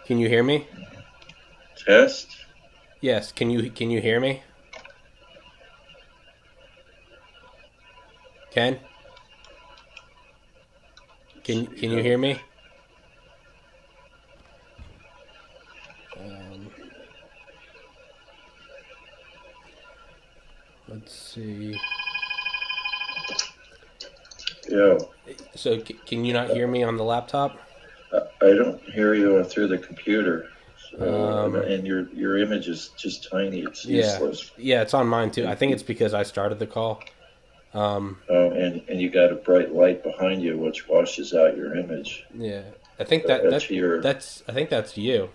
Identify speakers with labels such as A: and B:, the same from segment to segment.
A: Can you hear me?
B: Test?
A: Yes. Can you hear me? Ken? Can you hear me? Um, let's see.
B: Yeah.
A: So can you not hear me on the laptop?
B: I don't hear you through the computer.
A: Um,
B: And your image is just tiny. It's
A: yeah,
B: useless.
A: yeah, it's on mine too. I
B: And,
A: think it's because I started the call. Um,
B: and you got a bright light behind you which washes out your image.
A: yeah, I think
B: That's your.
A: I think that's you.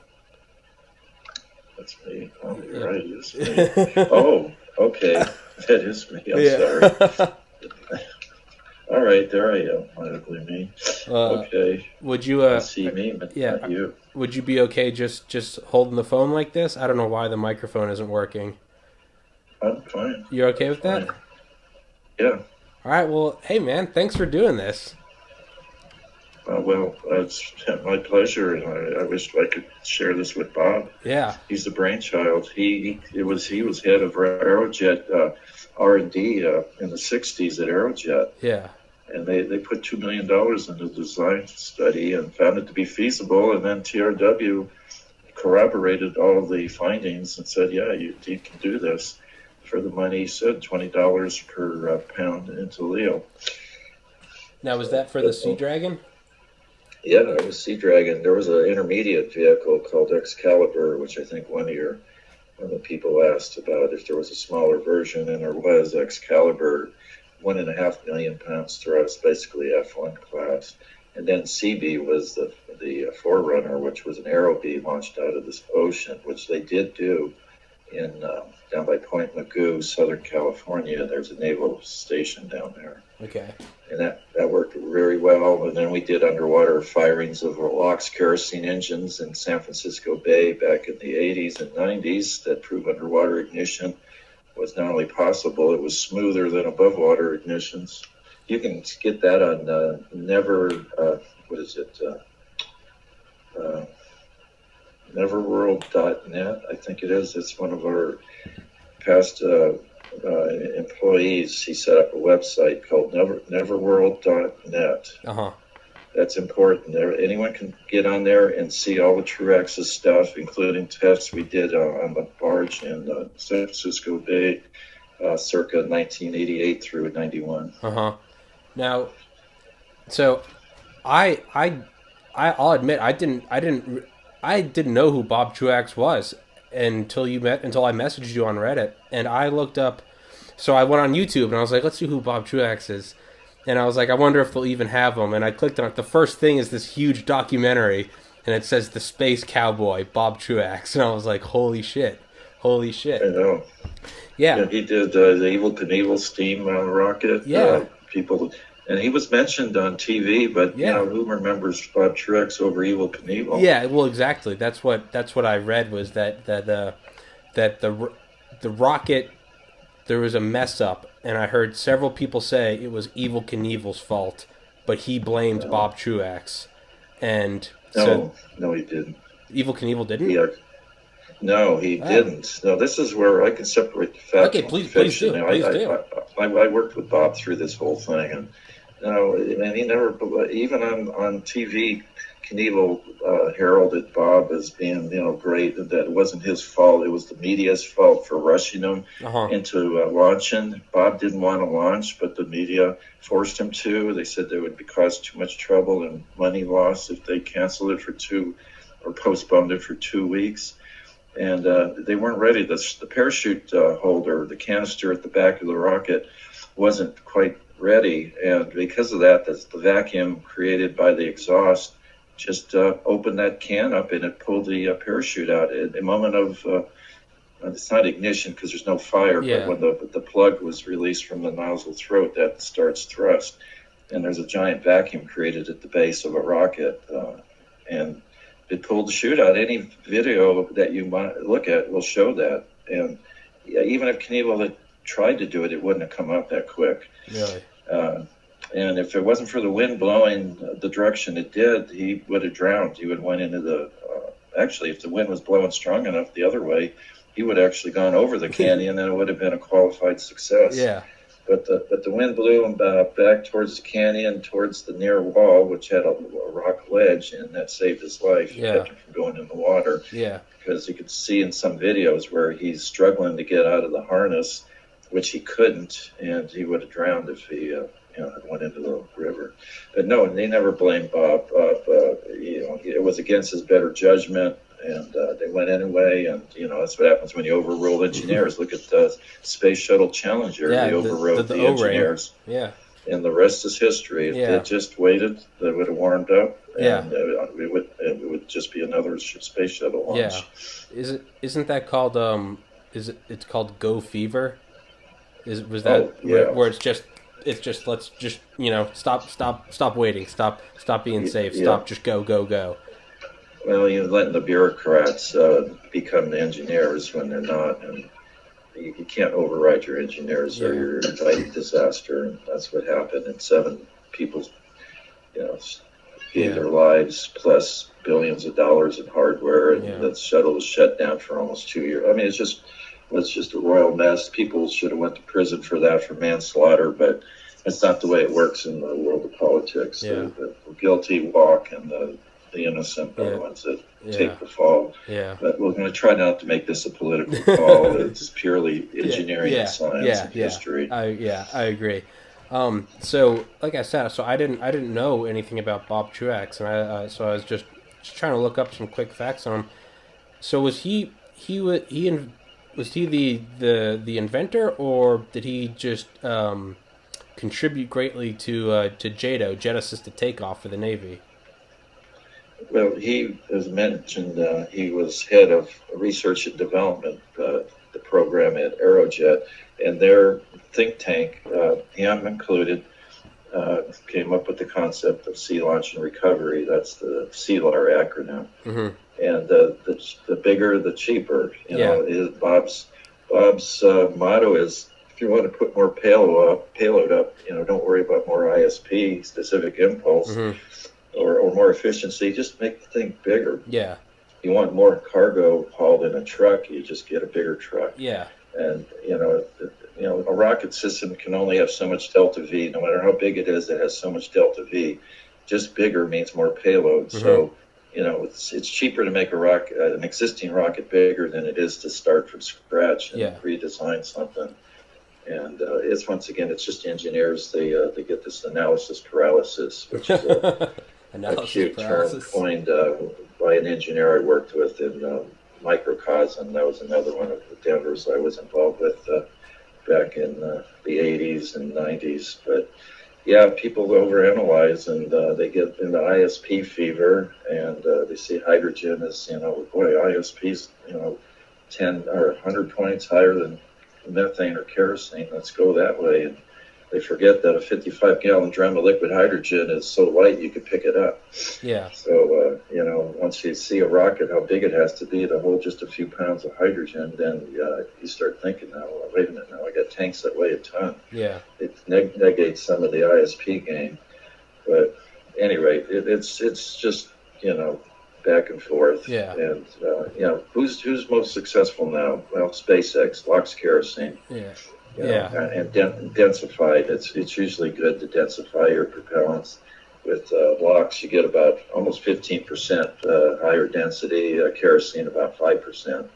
B: That's me. Oh, you're
A: Yeah.
B: right. It's me. Oh, okay. That is me. I'm sorry.
A: Yeah.
B: All right, there I am. Ugly me.
A: uh,
B: Okay.
A: would you
B: I see me, but not
A: yeah,
B: you.
A: would you be okay just holding the phone like this? I don't know why the microphone isn't working.
B: I'm fine.
A: You're okay
B: I'm
A: with that?
B: fine. Yeah.
A: All right. Well, hey man, thanks for doing this.
B: Well, it's my pleasure, and I wish I could share this with Bob.
A: Yeah.
B: He's the brainchild. He was head of Aerojet R&D in the '60s at Aerojet,
A: Yeah.
B: and they put $2 million into the design study and found it to be feasible. And then TRW corroborated all the findings and said, "Yeah, you can do this." For the money, he said $20 per pound into Leo.
A: Now, was
B: So,
A: that for the Sea Dragon?
B: yeah, it was Sea Dragon. There was an intermediate vehicle called Excalibur, which I think one of the people asked about if there was a smaller version, and there was. Excalibur, 1.5 million pounds thrust, basically F1 class. And then CB was the forerunner, which was an Aerobee launched out of this ocean, which they did do in down by Point Mugu, Southern California. There's a naval station down there,
A: Okay.
B: and that worked very well. And then we did underwater firings of LOX kerosene engines in San Francisco Bay back in the 80s and 90s that proved underwater ignition was not only possible, it was smoother than above water ignitions. You can get that on what is it, uh, neverworld.net, I think it is. It's one of our past employees. He set up a website called neverworld.net.
A: Uh huh.
B: That's important. Anyone can get on there and see all the Truax's stuff, including tests we did on the barge in San Francisco Bay, circa 1988 through 91.
A: Uh huh. Now, so I I I'll admit I didn't know who Bob Truax was until I messaged you on Reddit, and I looked up. So I went on YouTube and I was like, let's see who Bob Truax is, and I was like, I wonder if they'll even have him. And I clicked on it. The first thing is this huge documentary, and it says the Space Cowboy Bob Truax, and I was like, holy
B: I
A: shit,
B: know.
A: yeah,
B: Yeah, he did the Evel Knievel steam rocket.
A: yeah,
B: People, and he was mentioned on TV, but
A: yeah.
B: who remembers Bob Truax over Evel Knievel?
A: Yeah, well, exactly. That's what I read was that the rocket there was a mess up, and I heard several people say it was Evel Knievel's fault, but he blamed
B: No,
A: Bob Truax, and so
B: no, he didn't.
A: Evel Knievel didn't.
B: He, no, he
A: Oh,
B: didn't. No, this is where I can separate the fact
A: okay.
B: from the
A: Please
B: fiction.
A: do, please do.
B: I worked with Bob through this whole thing, and and he never, even on TV, Knievel heralded Bob as being, great, and that it wasn't his fault. It was the media's fault for rushing him
A: Uh huh.
B: into launching. Bob didn't want to launch, but the media forced him to. They said there would be cause too much trouble and money loss if they canceled it for or postponed it for 2 weeks. And they weren't ready. The parachute holder, the canister at the back of the rocket, wasn't quite ready, and because of that, the vacuum created by the exhaust just opened that can up, and it pulled the parachute out. At a moment of it's not ignition because there's no fire, but
A: Yeah.
B: when the plug was released from the nozzle throat, that starts thrust, and there's a giant vacuum created at the base of a rocket, and it pulled the chute out. Any video that you might look at will show that, and yeah, even if Knievel had tried to do it, it wouldn't have come out that quick.
A: Really.
B: Uh, and if it wasn't for the wind blowing the direction it did, he would have drowned. He would have went into the actually, if the wind was blowing strong enough the other way, he would have actually gone over the canyon, and it would have been a qualified success.
A: Yeah.
B: But the wind blew him back towards the canyon, towards the near wall, which had a rock ledge, and that saved his life.
A: Yeah.
B: It kept him from going in the water.
A: Yeah.
B: Because you could see in some videos where he's struggling to get out of the harness, which he couldn't, and he would have drowned if he had went into the river. But no, they never blamed Bob. It was against his better judgment, and they went anyway. And that's what happens when you overrule engineers. Look at the Space Shuttle Challenger.
A: Yeah,
B: they overrode the engineers.
A: Yeah.
B: And the rest is history. If they just waited, they would have warmed up. And it would just be another space shuttle launch.
A: Yeah. Isn't that called it's called Go Fever? Was that where it's just let's just stop waiting, stop being safe, stop, just go.
B: Well, you're letting the bureaucrats become the engineers when they're not, and you can't override your engineers or you're inviting disaster, and that's what happened. And 7 people, gave their lives, plus billions of dollars in hardware, and the shuttle was shut down for almost 2 years. I mean, it's just a royal mess. People should have went to prison for that, for manslaughter, but that's not the way it works in the world of politics.
A: Yeah.
B: The guilty walk, and the innocent are the ones that take the fall.
A: Yeah.
B: But we're going to try not to make this a political call. It's purely engineering and science and history.
A: I agree. So, like I said, I didn't know anything about Bob Truax, and I was just trying to look up some quick facts on him. So was he the inventor, or did he just contribute greatly to JATO, Jet Assisted Takeoff, for the Navy?
B: Well, he, as mentioned, he was head of research and development, the program at Aerojet, and their think tank, him included, came up with the concept of sea launch and recovery. That's the CLAR acronym. Mm-hmm. And the bigger, the cheaper. Bob's motto is, if you want to put more payload up, don't worry about more ISP, specific impulse. Mm-hmm. Or more efficiency, just make the thing bigger.
A: Yeah.
B: You want more cargo hauled in a truck, you just get a bigger truck.
A: Yeah.
B: And, a rocket system can only have so much delta V. No matter how big it is, it has so much delta V. Just bigger means more payload. Mm-hmm. So, it's cheaper to make an existing rocket bigger than it is to start from scratch and redesign something. And it's just engineers. They get this analysis paralysis, which is a cute term coined by an engineer I worked with in microcosm. That was another one of the Denvers I was involved with back in the 80s and 90s. But people overanalyze, and they get into ISP fever, and they see hydrogen as ISP's 10 or 100 points higher than methane or kerosene. Let's go that way. And they forget that a 55-gallon drum of liquid hydrogen is so light you could pick it up.
A: Yeah.
B: So, once you see a rocket, how big it has to be to hold just a few pounds of hydrogen, then you start thinking, wait a minute, I got tanks that weigh a ton.
A: Yeah. It
B: negates some of the ISP game. But at any rate, it's just, back and forth.
A: Yeah.
B: And, who's most successful now? Well, SpaceX, LOX kerosene.
A: Yeah.
B: And densified. It's usually good to densify your propellants. With LOX, you get about almost 15% higher density, kerosene about 5%.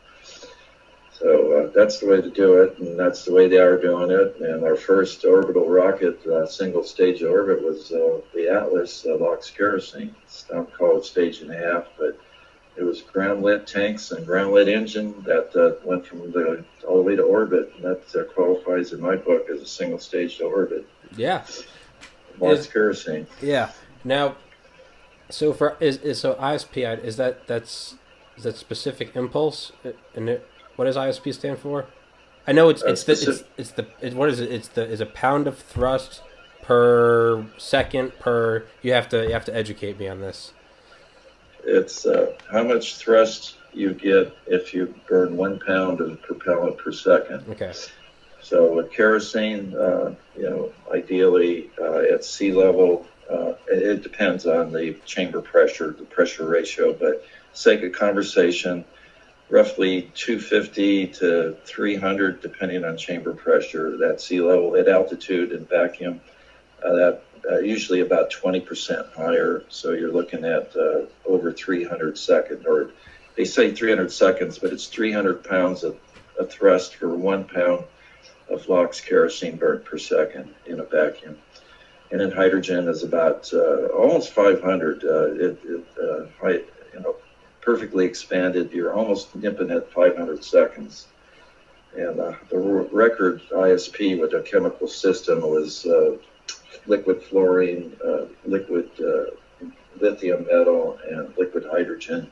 B: So that's the way to do it, and that's the way they are doing it. And our first orbital rocket, single stage orbit, was the Atlas LOX kerosene. It's now called stage and a half, but it was ground-lit tanks and ground-lit engine that went from all the way to orbit. And that qualifies in my book as a single-stage orbit.
A: Yeah.
B: LOX kerosene.
A: Yeah. Now, so for ISP, is that specific impulse? And what does ISP stand for? I know it's what is it? It's a pound of thrust per second per. You have to educate me on this.
B: It's how much thrust you get if you burn 1 pound of propellant per second.
A: Okay.
B: So with kerosene, ideally at sea level, It depends on the chamber pressure, the pressure ratio, but sake of conversation, roughly 250 to 300, depending on chamber pressure, that sea level at altitude and vacuum, that usually about 20% higher. So you're looking at over 300 seconds, or they say 300 seconds, but it's 300 pounds of thrust for 1 pound of LOX kerosene burnt per second in a vacuum. And then hydrogen is about almost 500. Perfectly expanded, you're almost nipping at 500 seconds. And the record ISP with a chemical system was liquid fluorine, liquid lithium metal, and liquid hydrogen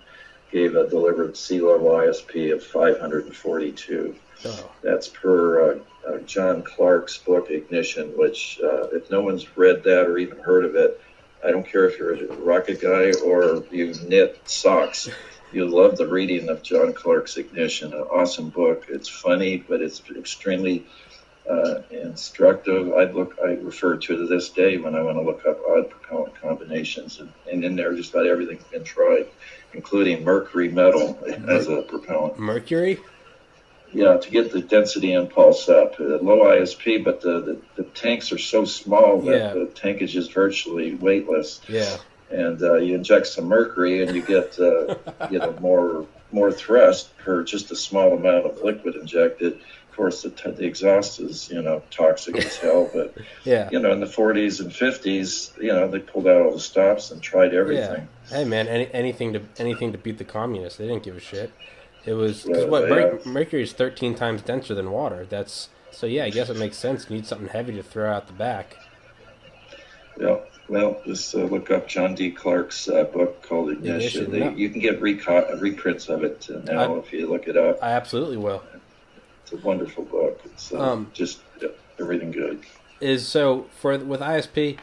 B: gave a delivered sea level ISP of 542. Oh. That's per John Clark's book Ignition, which if no one's read that or even heard of it, I don't care if you're a rocket guy or you knit socks. You'll love the reading of John Clark's Ignition, an awesome book. It's funny, but it's extremely instructive. I refer to it this day when I want to look up odd propellant combinations, and in there just about everything's been tried, including mercury metal as a propellant.
A: Mercury?
B: Yeah, to get the density impulse up. Low ISP, but the tanks are so small that the tankage is virtually weightless.
A: Yeah.
B: And you inject some mercury, and you get more thrust per just a small amount of liquid injected. Of course, the exhaust is toxic as hell. But in the 40s and 50s, they pulled out all the stops and tried everything.
A: Yeah. Hey man, anything to beat the communists. They didn't give a shit. It was because mercury is 13 times denser than water. I guess it makes sense. You need something heavy to throw out the back.
B: Yeah. Well, just look up John D. Clark's book called Ignition. You can get reprints of it now if you look it up.
A: I absolutely will.
B: It's a wonderful book. It's just everything good.
A: With ISP,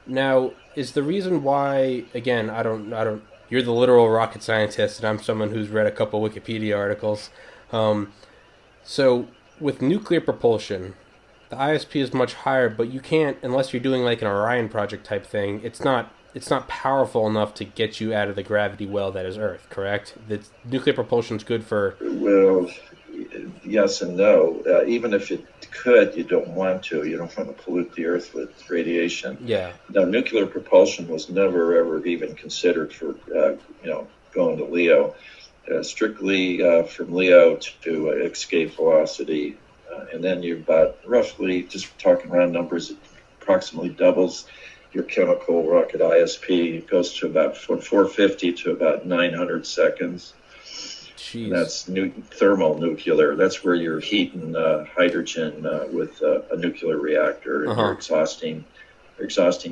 A: now is the reason why? Again, I don't. You're the literal rocket scientist, and I'm someone who's read a couple Wikipedia articles. So with nuclear propulsion, the ISP is much higher, but you can't, unless you're doing like an Orion project type thing, it's not powerful enough to get you out of the gravity well that is Earth, correct? The nuclear propulsion is good for...
B: Well, yes and no. Even if it could, you don't want to. You don't want to pollute the Earth with radiation.
A: Yeah.
B: Now, nuclear propulsion was never, ever even considered for, going to LEO. Strictly from LEO to escape velocity. And then you're about roughly, just talking around numbers, it approximately doubles your chemical rocket ISP. It goes to about from 450 to about 900 seconds.
A: Jeez.
B: That's thermal nuclear. That's where you're heating hydrogen with a nuclear reactor, and you're exhausting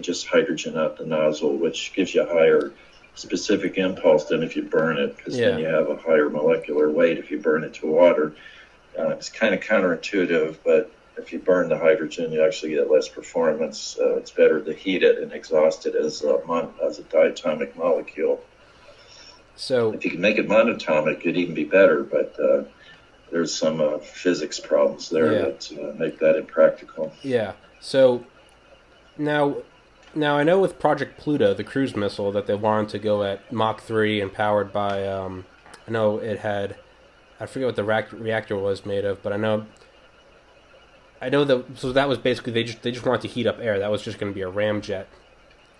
B: just hydrogen out the nozzle, which gives you a higher specific impulse than if you burn it, because then you have a higher molecular weight if you burn it to water. It's kind of counterintuitive, but if you burn the hydrogen, you actually get less performance. It's better to heat it and exhaust it as a diatomic molecule.
A: So
B: if you can make it monatomic, it'd even be better, but there's some physics problems there that make that impractical.
A: Yeah. So now I know with Project Pluto, the cruise missile that they wanted to go at Mach 3 and powered by, I know it had... I forget what the reactor was made of, but I know that. So that was basically they just wanted to heat up air. That was just going to be a ramjet.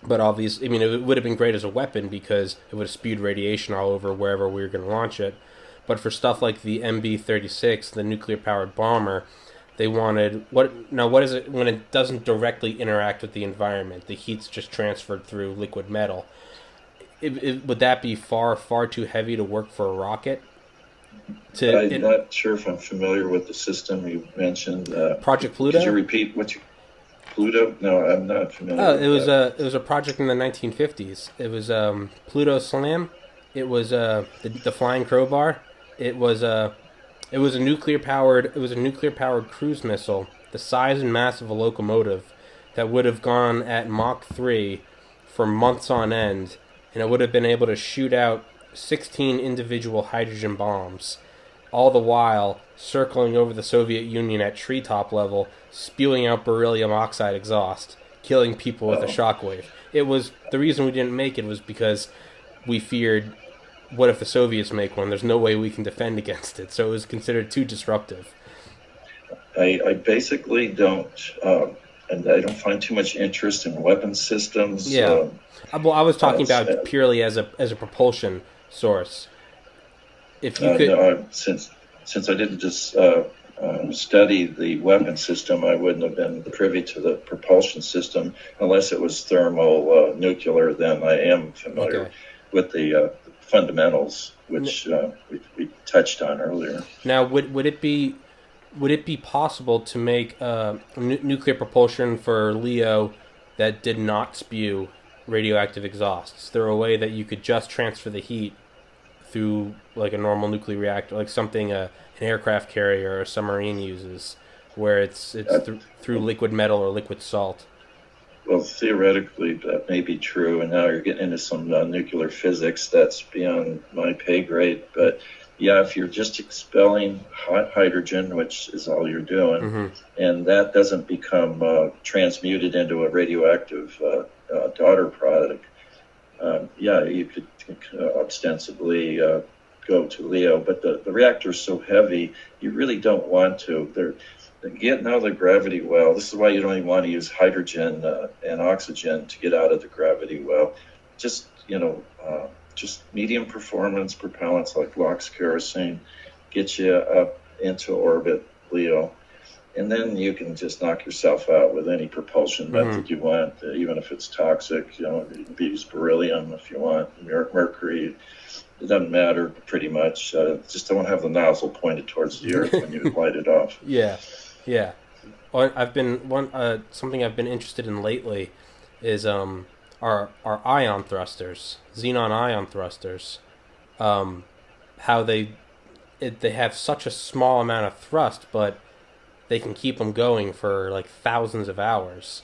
A: But obviously, it would have been great as a weapon because it would have spewed radiation all over wherever we were going to launch it. But for stuff like the MB-36, the nuclear-powered bomber, they wanted what is it when it doesn't directly interact with the environment? The heat's just transferred through liquid metal. Would that be far too heavy to work for a rocket?
B: I'm not sure if I'm familiar with the system you mentioned.
A: Project Pluto?
B: Could you repeat Pluto? No, I'm not familiar.
A: Oh, it was a project in the 1950s. It was Pluto Slam. It was the flying crowbar. It was a nuclear powered cruise missile the size and mass of a locomotive that would have gone at Mach 3 for months on end, and it would have been able to shoot out 16 individual hydrogen bombs, all the while circling over the Soviet Union at treetop level, spewing out beryllium oxide exhaust, killing people with a shockwave. it was the reason we didn't make it was because we feared, what if the Soviets make one? There's no way we can defend against it. So it was considered too disruptive.
B: I basically don't, and I don't find too much interest in weapon systems.
A: Yeah. Well, I was talking about purely as a propulsion source. If you could,
B: no, since I didn't just study the weapon system, I wouldn't have been privy to the propulsion system unless it was thermal nuclear. Then I am familiar with the fundamentals, which we touched on earlier.
A: Now, would it be possible to make nuclear propulsion for LEO that did not spew radioactive exhausts? Is there a way that you could just transfer the heat through like a normal nuclear reactor, like something an aircraft carrier or a submarine uses, where it's through liquid metal or liquid salt?
B: Well, theoretically, that may be true, and now you're getting into some nuclear physics that's beyond my pay grade. But yeah, if you're just expelling hydrogen, which is all you're doing, and that doesn't become transmuted into a radioactive daughter product, you could ostensibly go to LEO. But the reactor's so heavy, you really don't want to. They're getting out of the gravity well. This is why you don't even want to use hydrogen and oxygen to get out of the gravity well. Just medium performance propellants like LOX kerosene get you up into orbit, LEO, and then you can just knock yourself out with any propulsion method you want, even if it's toxic. You can use beryllium if you want, mercury. It doesn't matter pretty much. Just don't have the nozzle pointed towards the Earth when you light it off.
A: Yeah. Well, something I've been interested in lately is our ion thrusters, xenon ion thrusters. How they have such a small amount of thrust, but they can keep them going for like thousands of hours.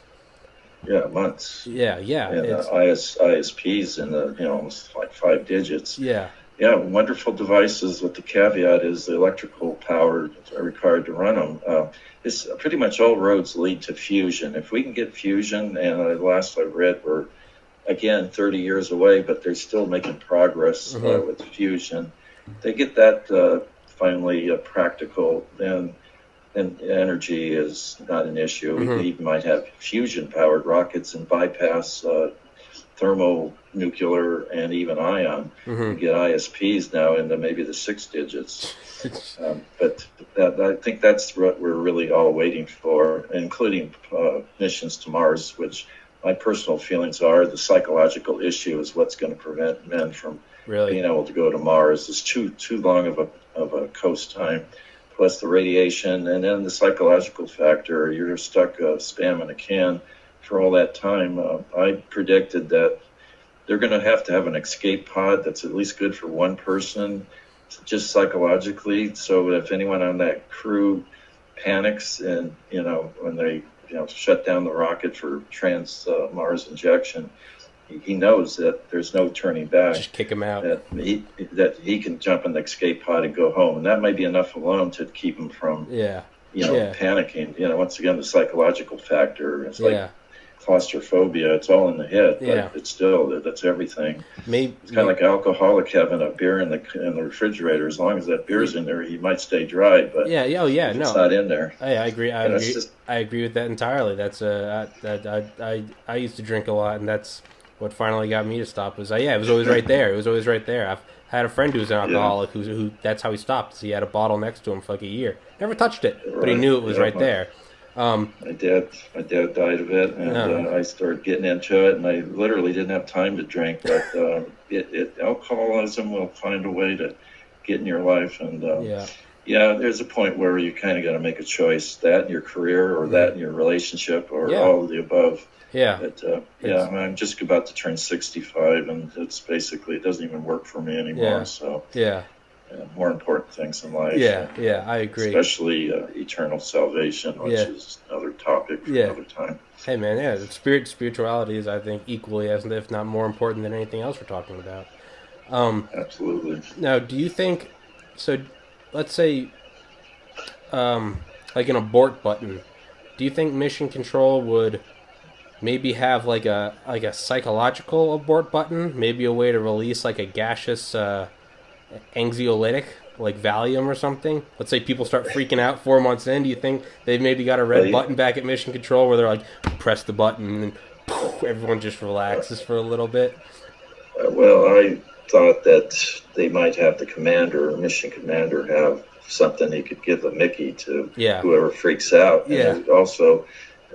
B: Yeah, months.
A: Yeah.
B: And ISPs in the almost like 5 digits.
A: Yeah,
B: wonderful devices. With the caveat is the electrical power required to run them. It's pretty much all roads lead to fusion. If we can get fusion, and the last I read we're again 30 years away, but they're still making progress with fusion. They get that finally practical, then energy is not an issue. We even might have fusion-powered rockets and bypass thermonuclear and even ion. We get ISPs now into maybe the 6 digits. But I think that's what we're really all waiting for, including missions to Mars, which my personal feelings are the psychological issue is what's going to prevent men from being able to go to Mars. It's too long of a coast time. Plus the radiation, and then the psychological factor. You're stuck spamming a can for all that time. I predicted that they're going to have an escape pod that's at least good for one person, just psychologically. So if anyone on that crew panics and, when they shut down the rocket for Mars injection, he knows that there's no turning back.
A: Just kick him out.
B: That he can jump in the escape pod and go home, and that might be enough alone to keep him from, panicking. Once again, the psychological factor. It's like claustrophobia. It's all in the head, but it's still that's everything. It's kind of like alcoholic having a beer in the refrigerator. As long as that beer's in there, he might stay dry. But if it's not in there.
A: I agree. I agree with that entirely. That's I used to drink a lot, and that's what finally got me to stop. Was it was always right there. It was always right there. I've had a friend who's an alcoholic who that's how he stopped. So he had a bottle next to him for like a year. Never touched it, but he knew it was right there. My
B: dad died of it, and I started getting into it, and I literally didn't have time to drink. But alcoholism will find a way to get in your life, and there's a point where you kind of got to make a choice: that in your career, or that in your relationship, or all of the above. But I'm just about to turn 65, and it's basically it doesn't even work for me anymore. So more important things in life.
A: I agree.
B: Especially eternal salvation, which is another topic for another time.
A: Hey man, spirituality is, I think, equally as if not more important than anything else we're talking about.
B: Absolutely.
A: Now, do you think? So, let's say, like an abort button. Do you think mission control would maybe have like a psychological abort button, maybe a way to release like a gaseous anxiolytic like Valium or something. Let's say people start freaking out 4 months in. Do you think they've maybe got a
B: Well,
A: red button back at Mission Control where they're like, press the button and poof, everyone just relaxes for a little bit?
B: well, I thought that they might have the commander, mission commander, have something he could give a Mickey to
A: Yeah.
B: whoever freaks out. And
A: Yeah.
B: also,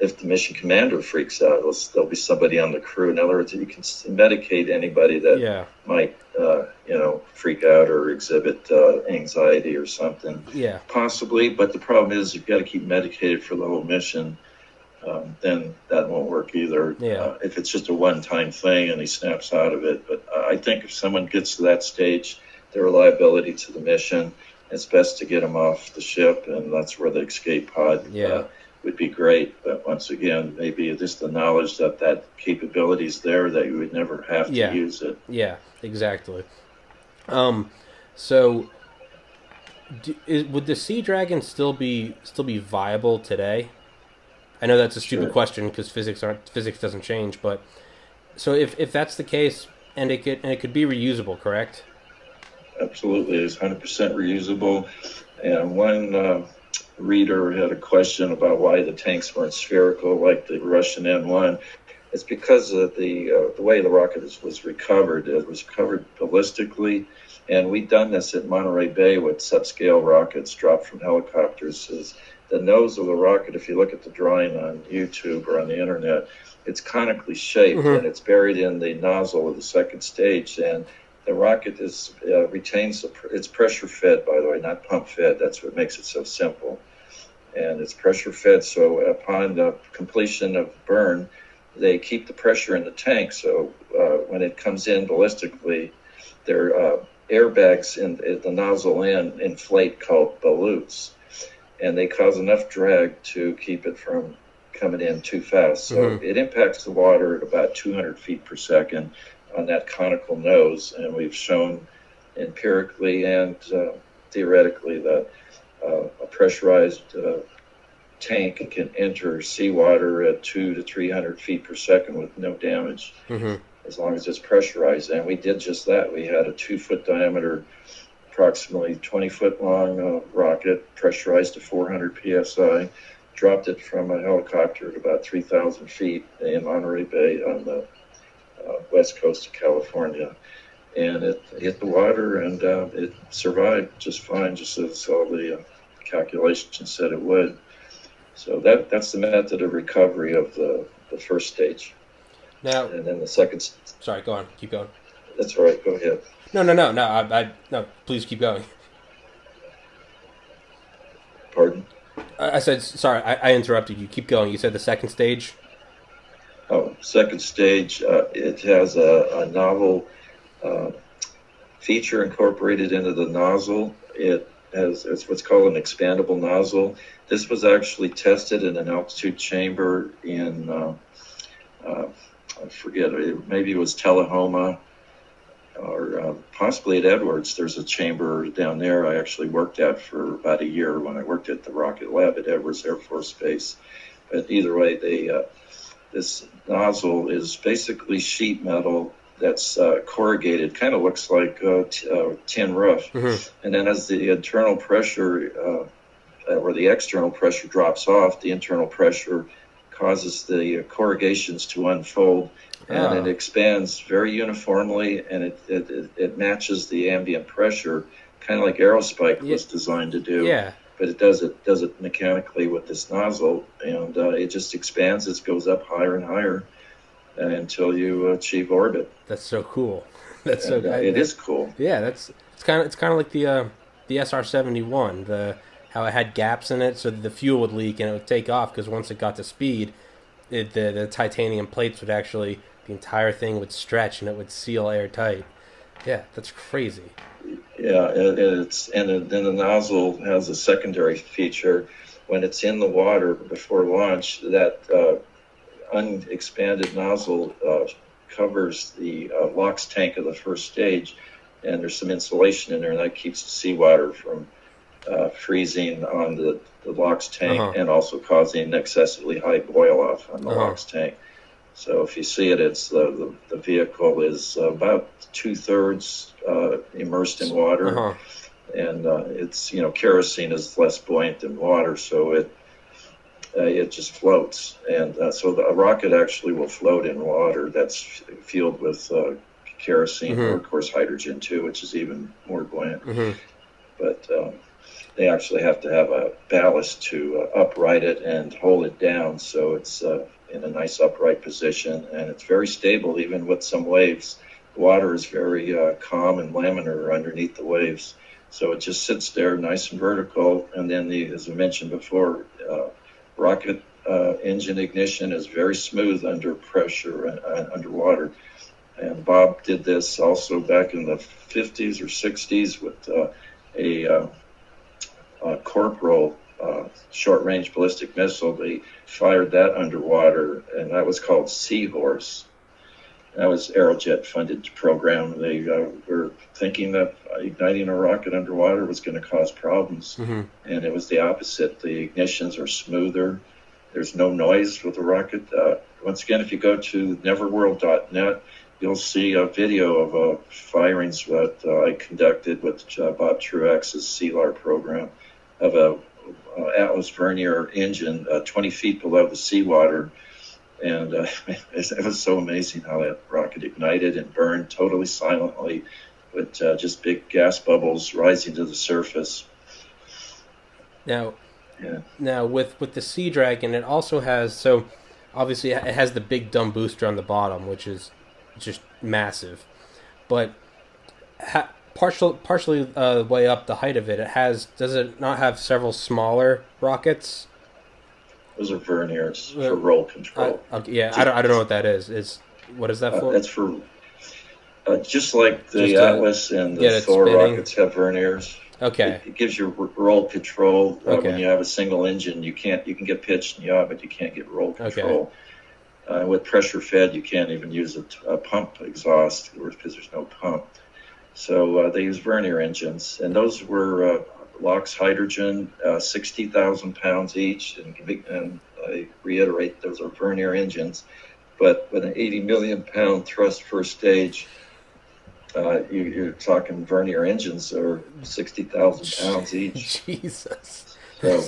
B: if the mission commander freaks out, there'll be somebody on the crew. In other words, you can medicate anybody that
A: Yeah.
B: might, freak out or exhibit anxiety or something.
A: Yeah.
B: Possibly, but the problem is you've got to keep medicated for the whole mission. Then that won't work either.
A: Yeah.
B: If it's just a one-time thing and he snaps out of it. But I think if someone gets to that stage, their reliability to the mission, it's best to get them off the ship, and that's where the escape pod would be great. But once again, maybe just the knowledge that that capability is there, that you would never have to use it.
A: Yeah, exactly. So would the Sea Dragon still be viable today? I know that's a stupid question because physics doesn't change, but so if that's the case, and it could be reusable, correct?
B: Absolutely, it's 100% reusable. And one reader had a question about why the tanks weren't spherical like the Russian N1. It's because of the way the rocket was recovered. It was recovered ballistically, and we've done this at Monterey Bay with subscale rockets dropped from helicopters. The nose of the rocket, if you look at the drawing on YouTube or on the internet, it's conically shaped, and it's buried in the nozzle of the second stage. And the rocket retains it's pressure fed, by the way, not pump fed. That's what makes it so simple. And it's pressure fed, so upon the completion of burn, they keep the pressure in the tank. So when it comes in ballistically, there are airbags in the nozzle inflate called balloons. And they cause enough drag to keep it from coming in too fast. So it impacts the water at about 200 feet per second on that conical nose. And we've shown empirically and theoretically that a pressurized tank can enter seawater at 200 to 300 feet per second with no damage, as long as it's pressurized. And we did just that. We had a 2-foot diameter, approximately 20-foot long rocket, pressurized to 400 psi, dropped it from a helicopter at about 3,000 feet in Monterey Bay on the west coast of California. And it hit the water, and it survived just fine, just as all the calculations said it would. So that's the method of recovery of the first stage.
A: Now,
B: and then the second...
A: Sorry, go on. Keep going.
B: That's all right. Go ahead.
A: No. No, please keep going.
B: Pardon?
A: I said, sorry, I interrupted you. Keep going. You said the second stage?
B: Oh, second stage, it has a novel feature incorporated into the nozzle. It's what's called an expandable nozzle. This was actually tested in an altitude chamber in, I forget, maybe it was Tullahoma, or possibly at Edwards. There's a chamber down there I actually worked at for about a year when I worked at the rocket lab at Edwards Air Force Base. But either way, this nozzle is basically sheet metal that's corrugated, kind of looks like a tin roof. And then as the internal pressure or the external pressure drops off, the internal pressure causes the corrugations to unfold, and it expands very uniformly, and it matches the ambient pressure, kind of like Aerospike was designed to do.
A: Yeah.
B: But it does it mechanically with this nozzle, and it just expands. It goes up higher and higher until you achieve orbit.
A: That's so cool. That's so good.
B: It is cool.
A: Yeah, it's kind of like the SR-71. How it had gaps in it so that the fuel would leak and it would take off, because once it got to speed, the titanium plates would actually, the entire thing would stretch and it would seal airtight. Yeah, that's crazy.
B: Yeah, then the nozzle has a secondary feature. When it's in the water before launch, that unexpanded nozzle covers the LOX tank of the first stage, and there's some insulation in there, and that keeps the seawater from freezing on the LOX tank and also causing an excessively high boil off on the LOX tank. So if you see it, it's the vehicle is about 2/3 immersed in water,
A: Uh-huh.
B: and it's kerosene is less buoyant than water, so it just floats, and so the rocket actually will float in water that's fueled with kerosene, or of course hydrogen too, which is even more buoyant. But they actually have to have a ballast to upright it and hold it down, so it's in a nice upright position, and it's very stable even with some waves. The water is very calm and laminar underneath the waves, so it just sits there nice and vertical. And then as I mentioned before, rocket engine ignition is very smooth under pressure and underwater. And Bob did this also back in the 50s or 60s with a Corporal short-range ballistic missile. They fired that underwater, and that was called Seahorse. That was Aerojet-funded program. They were thinking that igniting a rocket underwater was going to cause problems, and it was the opposite. The ignitions are smoother. There's no noise with the rocket. Once again, if you go to neverworld.net, you'll see a video of firings that I conducted with Bob Truax's CLAR program of a Atlas Vernier engine 20 feet below the seawater. And it was so amazing how that rocket ignited and burned totally silently with just big gas bubbles rising to the surface.
A: Now, with the Sea Dragon, it also has, so obviously it has the big dumb booster on the bottom, which is just massive. But partially way up the height of it, does it not have several smaller rockets?
B: Those are verniers for roll control.
A: I don't know what that is. What is that for?
B: That's for just like the Atlas and the Thor rockets have verniers.
A: Okay.
B: It gives you roll control. When you have a single engine, you can get pitch and yaw, but you can't get roll control. Okay. With pressure fed, you can't even use a pump exhaust because there's no pump. So they use vernier engines, and those were LOX hydrogen, 60,000 pounds each, and I reiterate, those are vernier engines. But with an 80 million pound thrust per stage, you're talking vernier engines are 60,000 pounds each.
A: Jesus.
B: So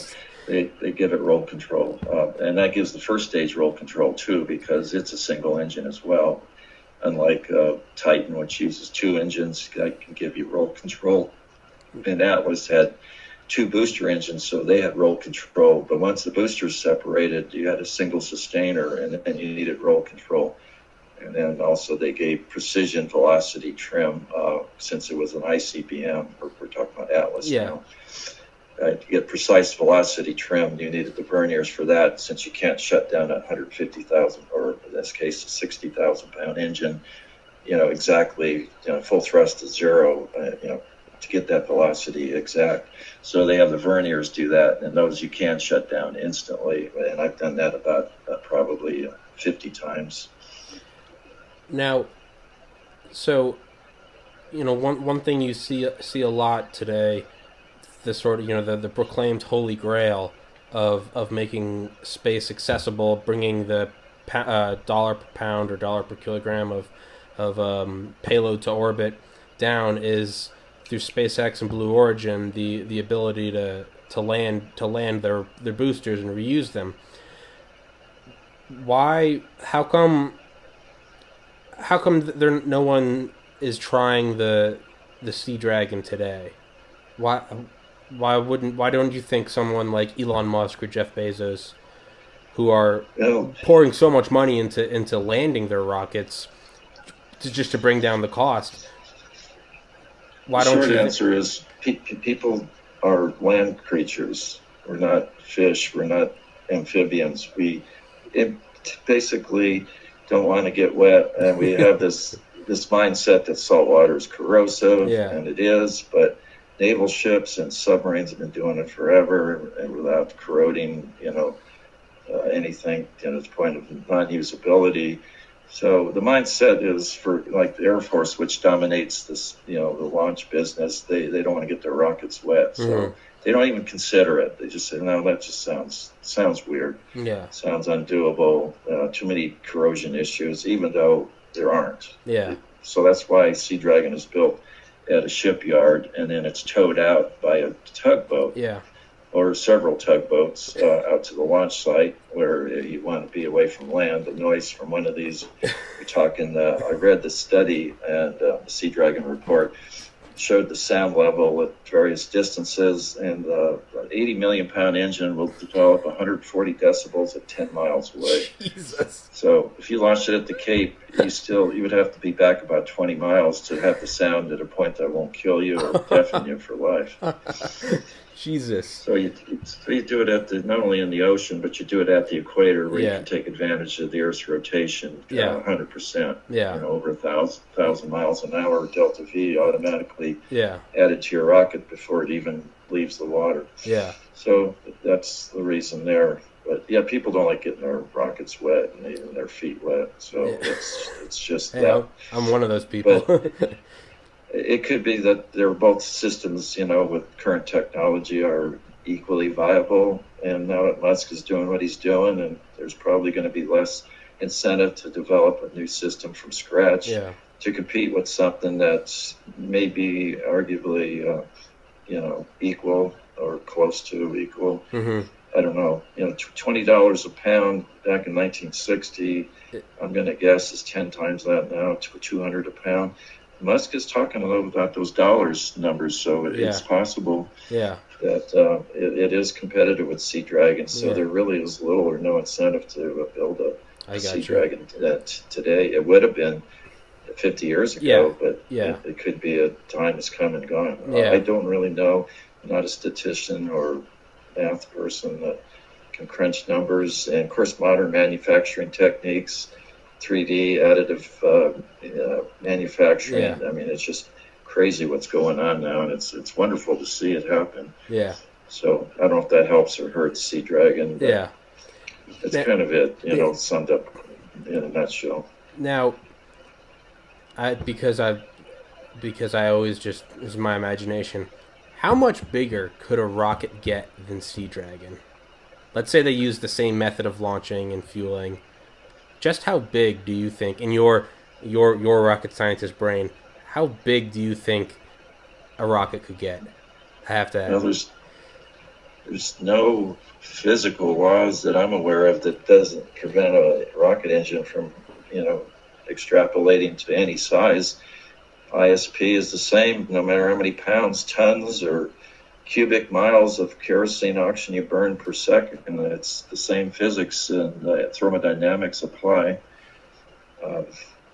B: they give it roll control, and that gives the first stage roll control too, because it's a single engine as well. Unlike Titan, which uses two engines, that can give you roll control. And Atlas had two booster engines, so they had roll control. But once the boosters separated, you had a single sustainer, and you needed roll control. And then also they gave precision velocity trim, since it was an ICBM. We're talking about Atlas now. To get precise velocity trim, you needed the verniers for that, since you can't shut down a 150,000, or in this case, a 60,000 pound engine, exactly, full thrust to zero, to get that velocity exact. So they have the verniers do that, and those you can shut down instantly. And I've done that about probably 50 times.
A: Now, so, one thing you see a lot today, the sort of, the proclaimed holy grail of making space accessible, bringing the dollar per pound or dollar per kilogram of payload to orbit down, is through SpaceX and Blue Origin, the ability to land their boosters and reuse them. Why? How come there no one is trying the Sea Dragon today? Why don't you think someone like Elon Musk or Jeff Bezos, who are pouring so much money into landing their rockets just to bring down the cost? Why don't
B: you? The short answer is people are land creatures. We're not fish. We're not amphibians. We basically don't want to get wet, and we have this mindset that salt water is corrosive, and it is, but naval ships and submarines have been doing it forever, and without corroding, anything to the point of non-usability. So the mindset is for like the Air Force, which dominates this, the launch business. They don't want to get their rockets wet, so they don't even consider it. They just say, no, that just sounds weird.
A: Yeah.
B: Sounds undoable. Too many corrosion issues, even though there aren't.
A: Yeah.
B: So that's why Sea Dragon is built at a shipyard, and then it's towed out by a tugboat.
A: Yeah.
B: Or several tugboats out to the launch site where you want to be away from land. The noise from one of these, we're talking, I read the study and the Sea Dragon report showed the sound level at various distances, and an 80 million pound engine will develop 140 decibels at 10 miles away.
A: Jesus.
B: So if you launched it at the Cape, you would have to be back about 20 miles to have the sound at a point that won't kill you or deafen you for life.
A: Jesus.
B: So you do it not only in the ocean, but you do it at the equator where you can take advantage of the Earth's rotation 100%.
A: Yeah.
B: Over 1,000 miles an hour, delta V automatically
A: Yeah.
B: added to your rocket before it even leaves the water.
A: Yeah.
B: So that's the reason there. But yeah, people don't like getting their rockets wet and even their feet wet. So it's just that.
A: I'm one of those people.
B: But it could be that they're both systems, with current technology are equally viable. And now that Musk is doing what he's doing, and there's probably going to be less incentive to develop a new system from scratch to compete with something that's maybe arguably, equal or close to equal.
A: Mm-hmm.
B: I don't know. $20 a pound back in 1960, I'm going to guess is 10 times that now, $200 a pound. Musk is talking a little about those dollars numbers, so it's possible that it is competitive with Sea Dragon. So there really is little or no incentive to build a Sea Dragon today. It would have been 50 years ago, but it could be a time has come and gone. I don't really know. I'm not a statistician or math person that can crunch numbers. And of course, modern manufacturing techniques, 3D additive manufacturing. I mean, it's just crazy what's going on now, and it's wonderful to see it happen.
A: Yeah.
B: So I don't know if that helps or hurts Sea Dragon.
A: Yeah.
B: That's kind of it, summed up in a nutshell.
A: Now, because I always just, this is my imagination, how much bigger could a rocket get than Sea Dragon? Let's say they use the same method of launching and fueling. Just how big do you think, in your rocket scientist brain, how big do you think a rocket could get? I have to ask.
B: There's no physical laws that I'm aware of that doesn't prevent a rocket engine from, extrapolating to any size. ISP is the same, no matter how many pounds, tons, or cubic miles of kerosene oxygen you burn per second, and it's the same physics and thermodynamics apply.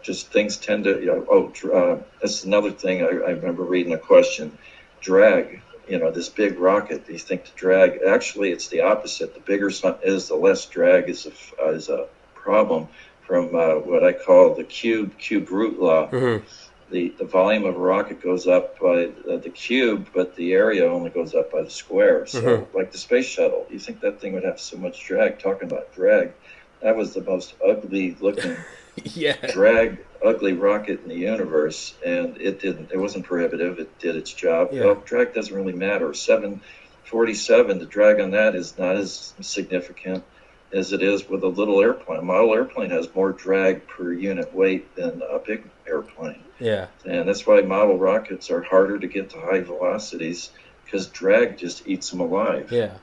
B: Just things tend to, that's another thing I remember reading a question. Drag, this big rocket, you think the drag, actually it's the opposite. The bigger something is, the less drag is a problem from what I call the cube root law. Mm-hmm. The volume of a rocket goes up by the cube, but the area only goes up by the square. So, like the space shuttle, you think that thing would have so much drag? Talking about drag, that was the most ugly-looking ugly rocket in the universe, and it wasn't prohibitive. It did its job. Yeah. Well, drag doesn't really matter. 747, the drag on that is not as significant as it is with a little airplane. A model airplane has more drag per unit weight than a big airplane.
A: Yeah.
B: And that's why model rockets are harder to get to high velocities, because drag just eats them alive.
A: Yeah.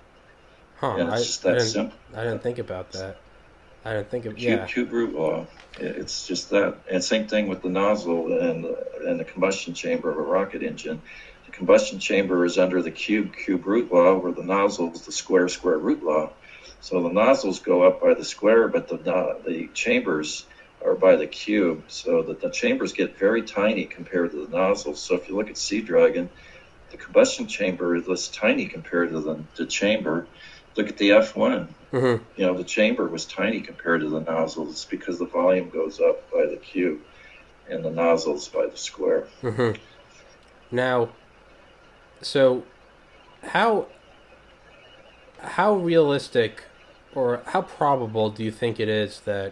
A: Huh.
B: And it's just that simple.
A: I didn't think about that. I didn't think of
B: cube root law. It's just that. And same thing with the nozzle and the combustion chamber of a rocket engine. The combustion chamber is under the cube root law, where the nozzle is the square root law. So the nozzles go up by the square, but the chambers are by the cube, so that the chambers get very tiny compared to the nozzles. So if you look at Sea Dragon, the combustion chamber is less tiny compared to the chamber. Look at the F1. Mm-hmm. The chamber was tiny compared to the nozzles because the volume goes up by the cube and the nozzles by the square.
A: Mm-hmm. Now, so how realistic or how probable do you think it is that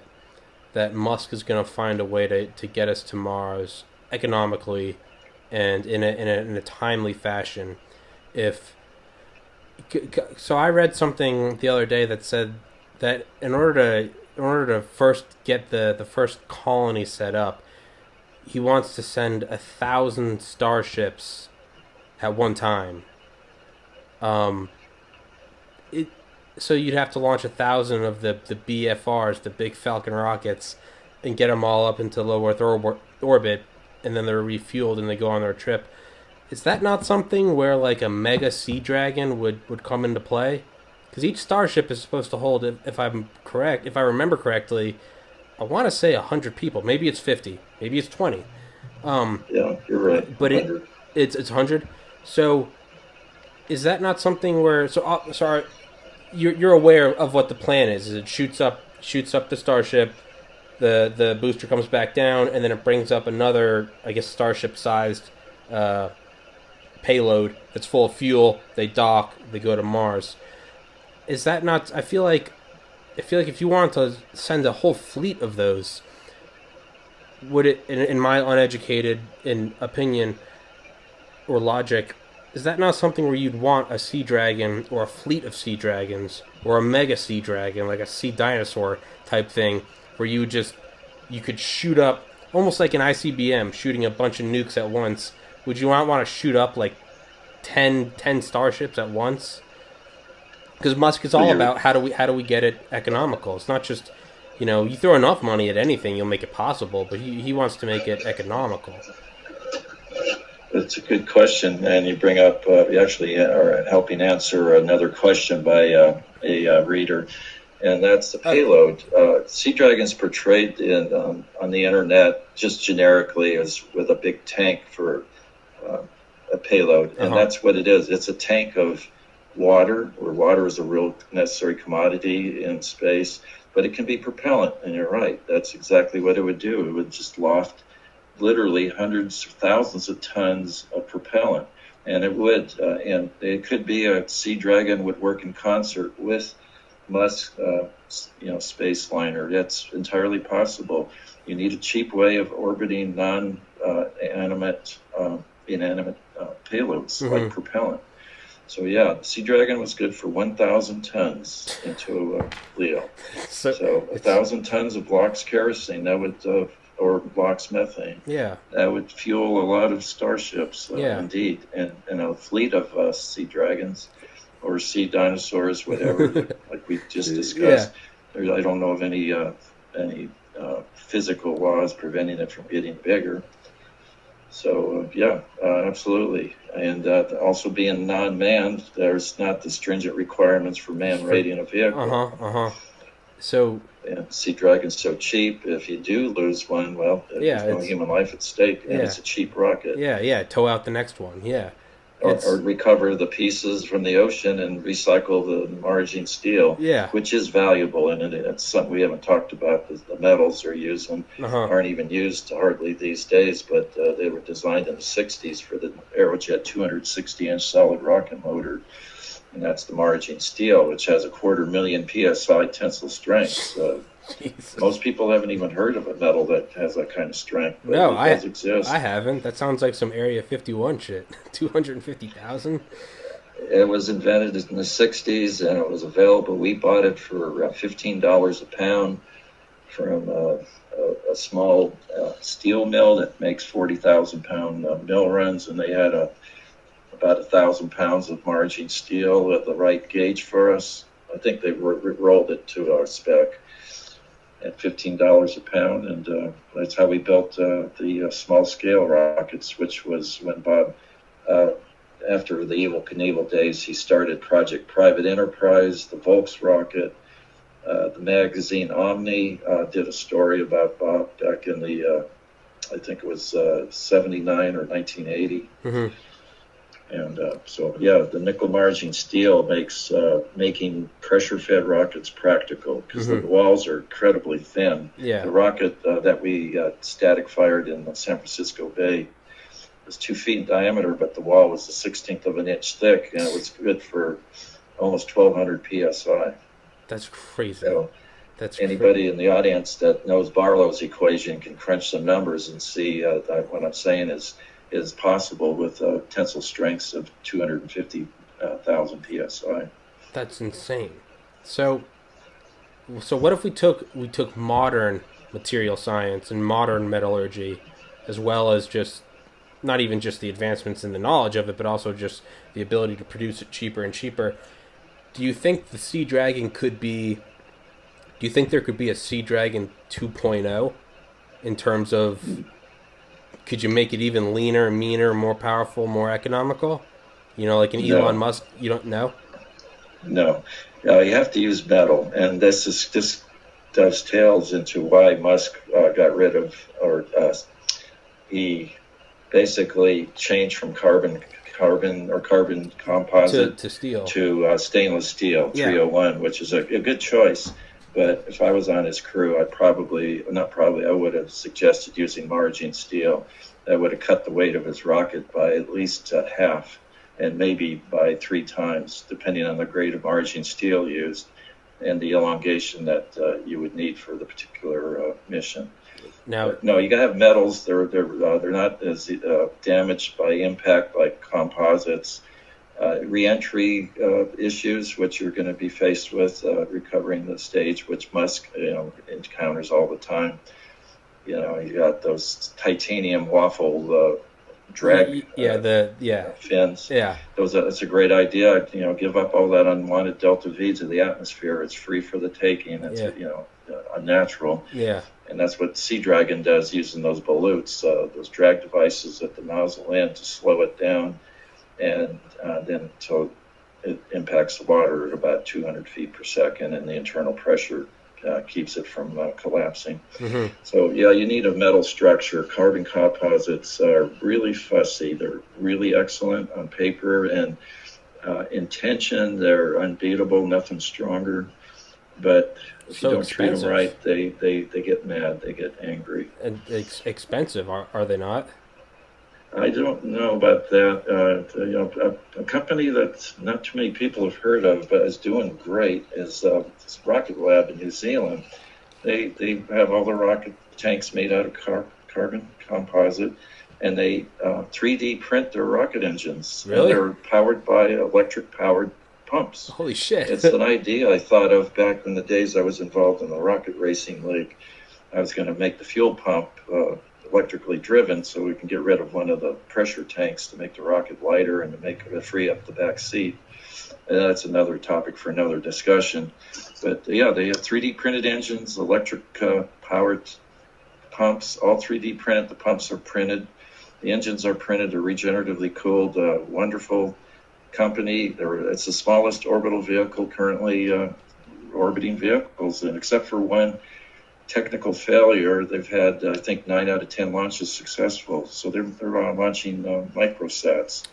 A: that Musk is going to find a way to get us to Mars economically and in a timely fashion. If so, I read something the other day that said that in order to first get the first colony set up, he wants to send 1,000 starships at one time. It so you'd have to launch 1,000 of the BFRs, the big Falcon rockets, and get them all up into low Earth orbit, and then they're refueled and they go on their trip. Is that not something where like a mega Sea Dragon would come into play? Because each starship is supposed to hold, if I'm correct, if I remember correctly, I want to say 100 people. Maybe it's 50. Maybe it's 20.
B: Yeah, you're right.
A: But it's 100. So is that not something where? So sorry, you're aware of what the plan is? It shoots up the starship. The booster comes back down, and then it brings up another, I guess, starship-sized payload that's full of fuel. They dock. They go to Mars. Is that not? I feel like if you wanted to send a whole fleet of those, would it, in my uneducated opinion or logic, is that not something where you'd want a Sea Dragon or a fleet of Sea Dragons or a mega Sea Dragon, like a Sea Dinosaur type thing, where you could shoot up almost like an ICBM, shooting a bunch of nukes at once? Would you want to shoot up like 10 starships at once? Because Musk is all about how do we get it economical. It's not just, you throw enough money at anything, you'll make it possible, but he wants to make it economical.
B: It's a good question, and you bring up, you actually are helping answer another question by a reader, and that's the payload. Sea Dragon's portrayed on the internet just generically as with a big tank for a payload, and that's what it is. It's a tank of water, where water is a real necessary commodity in space, but it can be propellant, and you're right. That's exactly what it would do. It would just loft literally hundreds of thousands of tons of propellant, and it would, and it could be a Sea Dragon would work in concert with Musk, space liner. That's entirely possible. You need a cheap way of orbiting inanimate payloads like propellant. So yeah, the Sea Dragon was good for 1,000 tons into Leo. So 1,000 tons of LOX kerosene, that would, or LOX methane.
A: Yeah. That
B: would fuel a lot of starships, indeed. And a fleet of Sea Dragons or Sea Dinosaurs, whatever, like we just discussed. Yeah. I don't know of any physical laws preventing it from getting bigger. So, absolutely. And also being non-manned, there's not the stringent requirements for man raiding a vehicle.
A: So,
B: Sea Dragon's so cheap, if you do lose one, well, there's no human life at stake, and it's a cheap rocket.
A: Tow out the next one,
B: Or recover the pieces from the ocean and recycle the margin steel, which is valuable, and it's something we haven't talked about. The metals they're using aren't even used hardly these days, but they were designed in the 60s for the Aerojet 260-inch solid rocket motor, and that's the margin steel, which has 250,000 psi tensile strength. So most people haven't even heard of a metal that has that kind of strength. But it does exist.
A: I haven't. That sounds like some Area 51 shit. 250,000.
B: It was invented in the 60s, and it was available. We bought it for $15 a pound from a small steel mill that makes 40,000-pound mill runs, and they had about 1,000 pounds of margin steel at the right gauge for us. I think they rolled it to our spec at $15 a pound, and that's how we built the small-scale rockets, which was when Bob, after the Evel Knievel days, he started Project Private Enterprise, the Volks rocket. The magazine Omni did a story about Bob back in the, I think it was 79 or 1980. And the nickel margin steel makes making pressure-fed rockets practical, because the walls are incredibly thin.
A: Yeah.
B: The rocket that we static fired in the San Francisco Bay was 2 feet in diameter, but the wall was a 1/16 of an inch thick, and it was good for almost 1,200 psi.
A: That's crazy.
B: So Anybody in the audience that knows Barlow's equation can crunch some numbers and see that what I'm saying is possible with tensile strengths of 250,000 psi.
A: That's insane. So what if we took modern material science and modern metallurgy, as well as just not even just the advancements in the knowledge of it, but also just the ability to produce it cheaper and cheaper. Do you think the Sea Dragon could be? Do you think there could be a Sea Dragon 2.0 in terms of? Could you make it even leaner, meaner, more powerful, more economical? Like an Elon Musk. You don't know.
B: No, you have to use metal, and this dovetails into why Musk got rid of, or he basically changed from carbon composite
A: to steel
B: to stainless steel 301, which is a good choice. But if I was on his crew, I would have suggested using margin steel. That would have cut the weight of his rocket by at least half, and maybe by 3 times, depending on the grade of margin steel used and the elongation that you would need for the particular mission.
A: Now,
B: no, you gotta have metals. They're not as damaged by impact like composites. Re-entry issues, which you're going to be faced with recovering the stage, which Musk encounters all the time. You got those titanium waffle drag fins.
A: Yeah,
B: That's a great idea. Give up all that unwanted delta V to the atmosphere. It's free for the taking. It's unnatural.
A: Yeah.
B: And that's what Sea Dragon does, using those volutes, those drag devices at the nozzle end to slow it down, and then until it impacts the water at about 200 feet per second, and the internal pressure keeps it from collapsing.
A: Mm-hmm.
B: So, you need a metal structure. Carbon composites are really fussy. They're really excellent on paper, and in tension, they're unbeatable, nothing stronger. But if you don't treat them right, they get mad, they get angry.
A: And it's expensive, are they not?
B: I don't know about that. A company that not too many people have heard of, but is doing great, is this Rocket Lab in New Zealand. They have all the rocket tanks made out of carbon composite, and they 3D print their rocket engines.
A: Really?
B: And they're powered by electric-powered pumps.
A: Holy shit.
B: It's an idea I thought of back in the days I was involved in the rocket racing league. I was going to make the fuel pump electrically driven so we can get rid of one of the pressure tanks to make the rocket lighter and to free up the back seat. And that's another topic for another discussion. But they have 3D printed engines, electric powered pumps, all 3D printed. The pumps are printed. The engines are printed. They're regeneratively cooled. Wonderful company. It's the smallest orbital vehicle currently orbiting vehicles, and except for one technical failure, they've had I think 9 out of 10 launches successful. So they're launching microsats.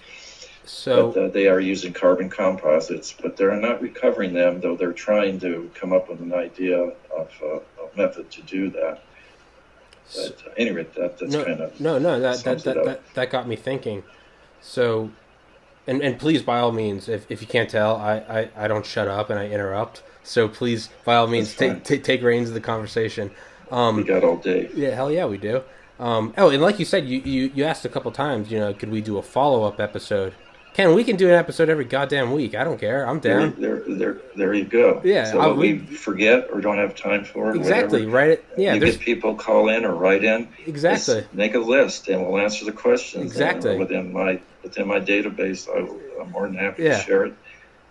B: But they are using carbon composites, but they're not recovering them, though they're trying to come up with an idea of a method to do that. But anyway, that's kind of
A: that got me thinking. So. And please, by all means, if you can't tell, I don't shut up and I interrupt. So please, by all means, take reins of the conversation.
B: We got all day.
A: Yeah, hell yeah, we do. And like you said, you asked a couple times, could we do a follow-up episode? Ken, we can do an episode every goddamn week. I don't care. I'm down.
B: There you go.
A: Yeah.
B: So we forget or don't have time for it.
A: Exactly.
B: Whatever.
A: Right.
B: Get people call in or write in.
A: Exactly.
B: Just make a list and we'll answer the questions.
A: Exactly.
B: Within my database, I'm more than happy to share it.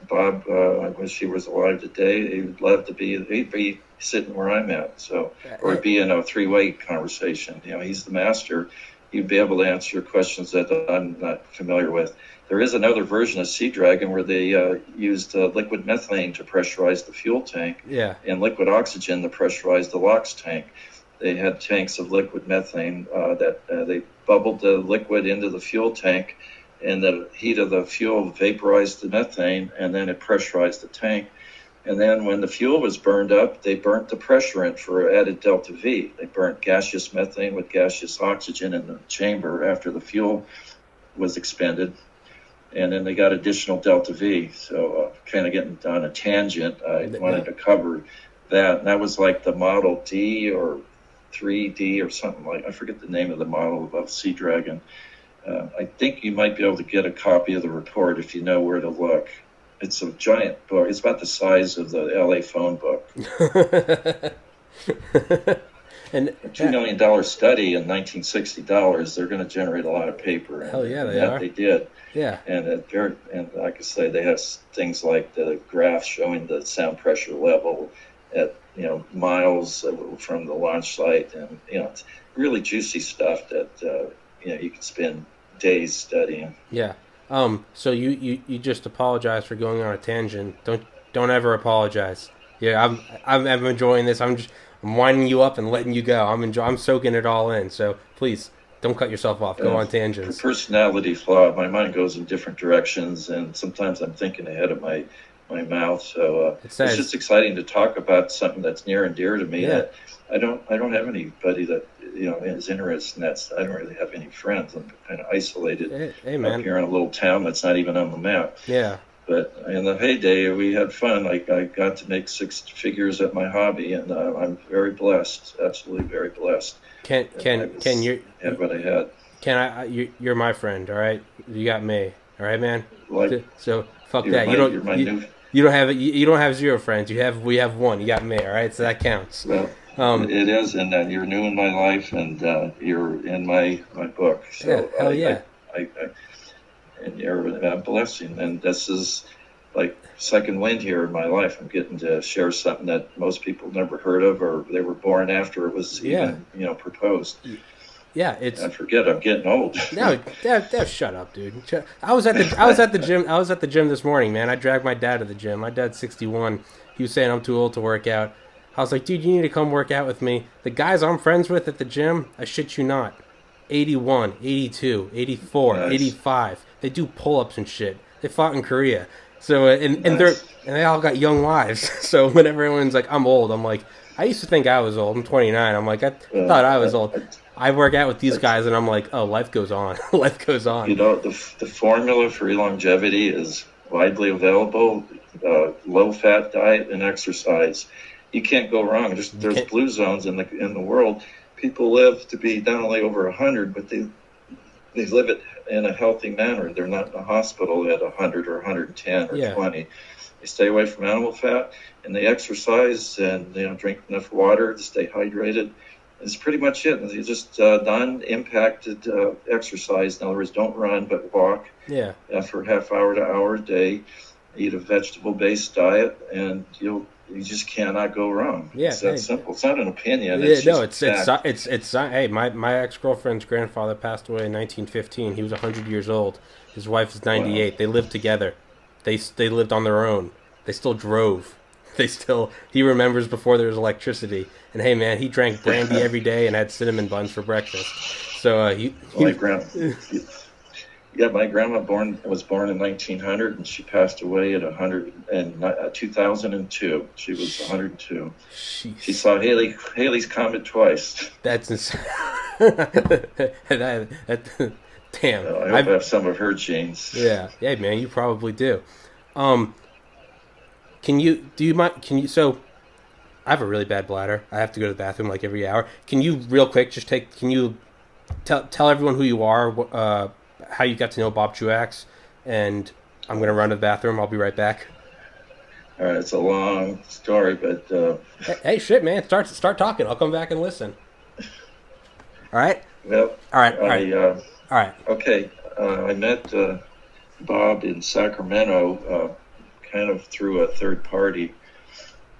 B: Bob, I wish he was alive today. He'd love to be. He'd be sitting where I'm at. So, or it'd be in a 3-way conversation. He's the master. He'd be able to answer questions that I'm not familiar with. There is another version of Sea Dragon where they used liquid methane to pressurize the fuel tank, and liquid oxygen to pressurize the LOX tank. They had tanks of liquid methane that they bubbled the liquid into the fuel tank, and the heat of the fuel vaporized the methane, and then it pressurized the tank. And then when the fuel was burned up, they burnt the pressurant for added delta V. They burnt gaseous methane with gaseous oxygen in the chamber after the fuel was expended. And then they got additional delta V. So kind of getting on a tangent, I wanted to cover that was like the Model D or 3D or something like. I forget the name of the model of Sea Dragon. I think you might be able to get a copy of the report if you know where to look. It's a giant book. It's about the size of the LA phone book.
A: And
B: a $2 million study in $1960, they're going to generate a lot of paper.
A: Hell yeah, they are.
B: They did.
A: Yeah.
B: And like I say, they have things like the graph showing the sound pressure level at miles from the launch site, and it's really juicy stuff that you can spend days studying.
A: Yeah. So you just apologize for going on a tangent. Don't ever apologize. Yeah, I'm enjoying this. I'm winding you up and letting you go. I'm soaking it all in. So please don't cut yourself off. Go on tangents.
B: Personality flaw. My mind goes in different directions, and sometimes I'm thinking ahead of my mouth. So it's just exciting to talk about something that's near and dear to me.
A: Yeah.
B: I don't have anybody that is interested in that. I don't really have any friends. I'm kind of isolated
A: hey, man.
B: Up here in a little town that's not even on the map.
A: Yeah.
B: But in the heyday, we had fun. I got to make six figures at my hobby, and I'm very blessed. Absolutely very blessed.
A: Can you
B: had what I had?
A: Can I? You're my friend. All right. You got me. All right, man. So fuck that. You don't have zero friends. We have one. You got me. All right. So that counts.
B: Well, it is, and you're new in my life, and you're in my book. So
A: yeah. Hell yeah.
B: And you're a blessing, and this is like second wind here in my life. I'm getting to share something that most people never heard of, or they were born after it was even proposed.
A: Yeah,
B: I forget. I'm getting old.
A: No, shut up, dude. I was at the gym. I was at the gym this morning, man. I dragged my dad to the gym. My dad's 61. He was saying I'm too old to work out. I was like, dude, you need to come work out with me. The guys I'm friends with at the gym, I shit you not, 81, 82, 84, nice. 85. They do pull-ups and shit. They fought in Korea. So and they all got young wives. So whenever everyone's like, I'm old, I'm like, I used to think I was old. I'm 29. I'm like, I thought I was old. I work out with these guys, and I'm like, oh, life goes on. Life goes on.
B: The formula for longevity is widely available. Low-fat diet and exercise. You can't go wrong. There's blue zones in the world. People live to be not only over 100, but they live it in a healthy manner. They're not in a hospital at 100 or 110 or 20. They stay away from animal fat, and they exercise and drink enough water to stay hydrated. It's pretty much it. You just non-impacted exercise. In other words, don't run, but walk.
A: Yeah.
B: For half hour to hour a day. Eat a vegetable-based diet, and you just cannot go wrong.
A: Yeah,
B: it's that simple. It's not an opinion.
A: It's hey, my ex-girlfriend's grandfather passed away in 1915. He was 100 years old. His wife is 98. Wow. They lived together. They lived on their own. They still drove. He remembers before there was electricity. And hey, man, he drank brandy every day and had cinnamon buns for breakfast. So
B: my grandma was born in 1900, and she passed away at 2002. She was 102.
A: Jeez.
B: She saw Halley's Comet twice.
A: That's insane. Damn.
B: I hope I have some of her genes.
A: Yeah. Yeah, man, you probably do. So I have a really bad bladder. I have to go to the bathroom like every hour. Can you real quick tell everyone who you are, how you got to know Bob Truax, and I'm going to run to the bathroom. I'll be right back.
B: All right, it's a long story, but
A: hey, shit, man, start talking. I'll come back and listen. All right.
B: Well,
A: all right.
B: Okay, I met Bob in Sacramento, kind of through a third party.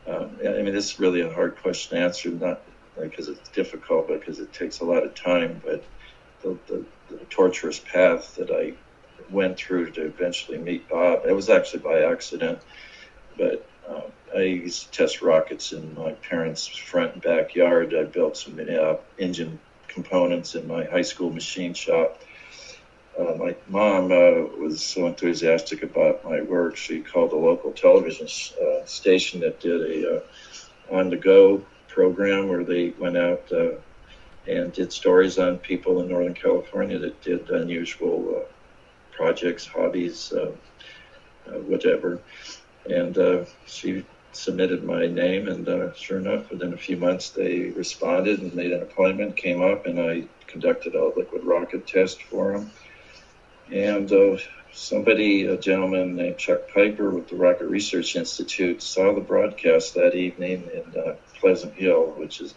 B: This is really a hard question to answer, not because it's difficult, but because it takes a lot of time. But the torturous path that I went through to eventually meet Bob, it was actually by accident. But I used to test rockets in my parents' front and backyard. I built some engine components in my high school machine shop. My mom was so enthusiastic about my work, she called a local television station that did a on-the-go program where they went out and did stories on people in Northern California that did unusual projects, hobbies, whatever. And she submitted my name, and sure enough, within a few months, they responded and made an appointment, came up, and I conducted a liquid rocket test for them. And a gentleman named Chuck Piper with the Rocket Research Institute, saw the broadcast that evening in Pleasant Hill, which is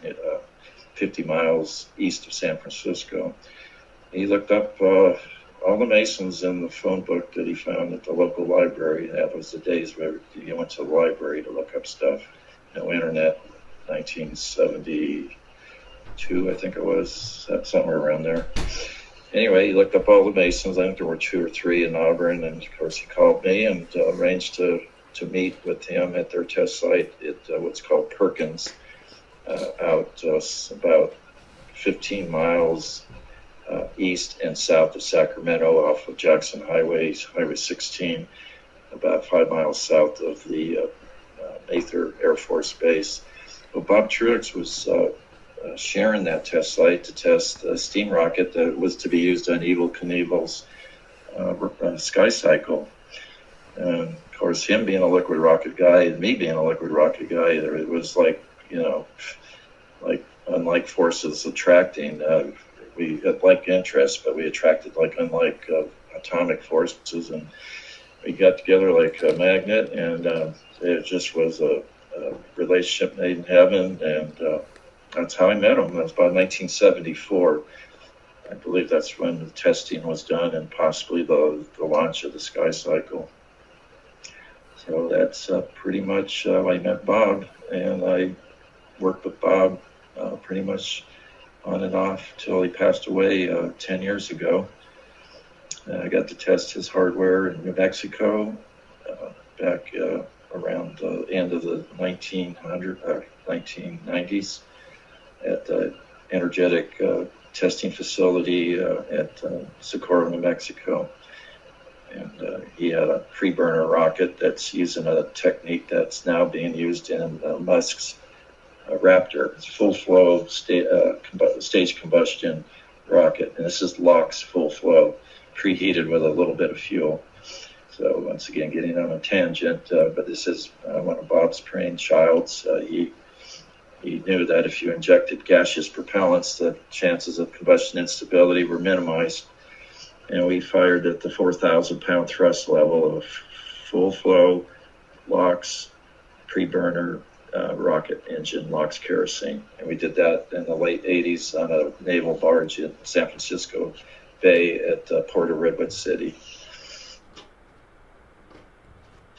B: 50 miles east of San Francisco. He looked up all the Masons in the phone book that he found at the local library. That was the days where you went to the library to look up stuff. No internet, 1972, I think it was, somewhere around there. Anyway, he looked up all the Masons. I think there were 2 or 3 in Auburn, and of course he called me and arranged to meet with him at their test site at what's called Perkins, out about 15 miles east and south of Sacramento off of Jackson Highway 16, about 5 miles south of the Mather Air Force Base. Well, Bob Truax was sharing that test site to test a steam rocket that was to be used on Evel Knievel's sky cycle. And of course, him being a liquid rocket guy and me being a liquid rocket guy, it was like, like unlike forces attracting. We had like interests, but we attracted like unlike atomic forces, and we got together like a magnet, and it just was a relationship made in heaven, and that's how I met him. That was about 1974. I believe that's when the testing was done and possibly the launch of the sky cycle. So that's pretty much how I met Bob, and I worked with Bob pretty much on and off till he passed away 10 years ago. I got to test his hardware in New Mexico back around the end of the 1990s at the energetic testing facility at Socorro, New Mexico. And he had a pre-burner rocket that's using a technique that's now being used in Musk's Raptor. It's full flow stage combustion rocket, and this is LOX full flow, preheated with a little bit of fuel. So once again, getting on a tangent, but this is one of Bob's brainchilds. He knew that if you injected gaseous propellants, the chances of combustion instability were minimized. And we fired at the 4,000-pound thrust level of full flow LOX pre-burner rocket engine, LOX kerosene. And we did that in the late 80s on a naval barge in San Francisco Bay at Port of Redwood City.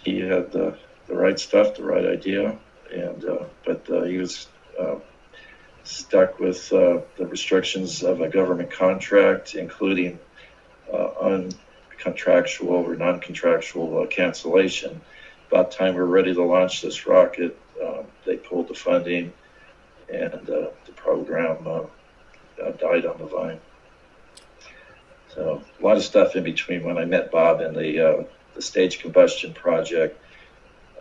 B: He had the right stuff, the right idea, and but he was stuck with the restrictions of a government contract, including uncontractual or non-contractual cancellation. About the time we were ready to launch this rocket, they pulled the funding, and the program died on the vine. So a lot of stuff in between when I met Bob and the stage combustion project.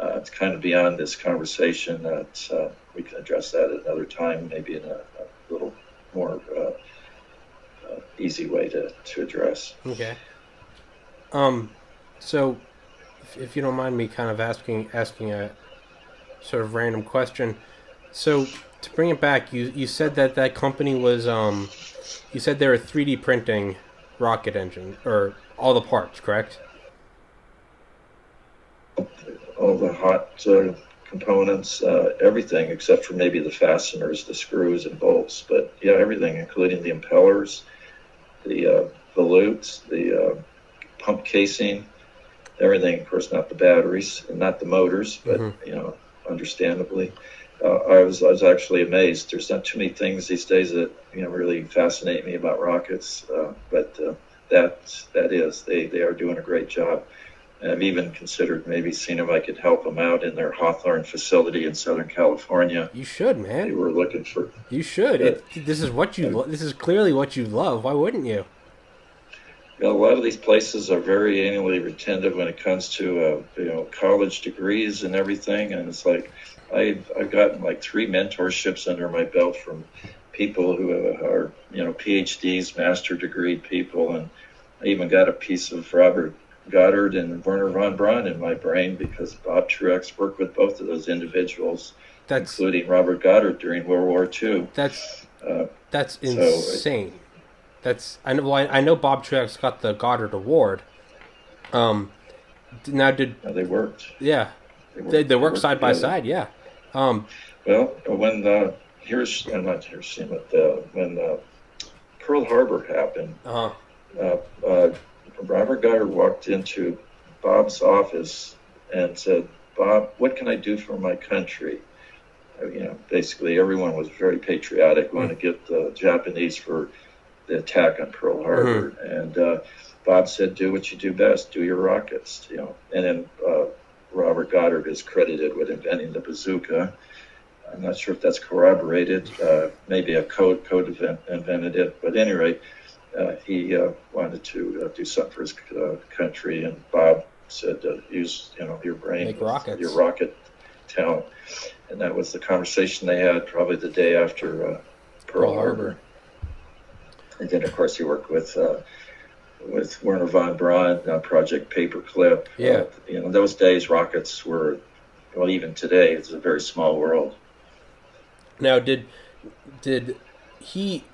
B: It's kind of beyond this conversation. That we can address that at another time, maybe in a little more easy way to address.
A: Okay. So if you don't mind me kind of asking a sort of random question. So to bring it back, you said that company was you said they were 3D printing rocket engine or all the parts, correct?
B: All the hot components, everything except for maybe the fasteners, the screws and bolts. But yeah, everything, including the impellers, the loops, the pump casing, everything. Of course, not the batteries and not the motors, but understandably. I was actually amazed. There's not too many things these days that really fascinate me about rockets, but that is they are doing a great job. And I've even considered maybe seeing if I could help them out in their Hawthorne facility in Southern California.
A: You should, man.
B: They were looking for.
A: You should. This is what you. This is clearly what you love. Why wouldn't you?
B: A lot of these places are very annually retentive when it comes to college degrees and everything, and it's like I've gotten like 3 mentorships under my belt from people who are PhDs, master degree people, and I even got a piece of Robert Goddard and Wernher von Braun in my brain because Bob Truax worked with both of those individuals, including Robert Goddard during World War II.
A: That's insane. I know Bob Truax got the Goddard Award. Now
B: they worked?
A: Yeah, they worked side by side. Yeah.
B: Well, when when Pearl Harbor happened, Robert Goddard walked into Bob's office and said, "Bob, what can I do for my country?" Basically everyone was very patriotic, wanting to get the Japanese for the attack on Pearl Harbor. And Bob said, "Do what you do best. Do your rockets." And then Robert Goddard is credited with inventing the bazooka. I'm not sure if that's corroborated. Maybe a code invented it. But at any rate, he wanted to do something for his country, and Bob said, "Use your brain,
A: make rockets,
B: your rocket talent." And that was the conversation they had probably the day after Pearl Harbor. And then, of course, he worked with Wernher von Braun, Project Paperclip.
A: Yeah.
B: In those days, rockets were, well, even today, it's a very small world.
A: Now, did he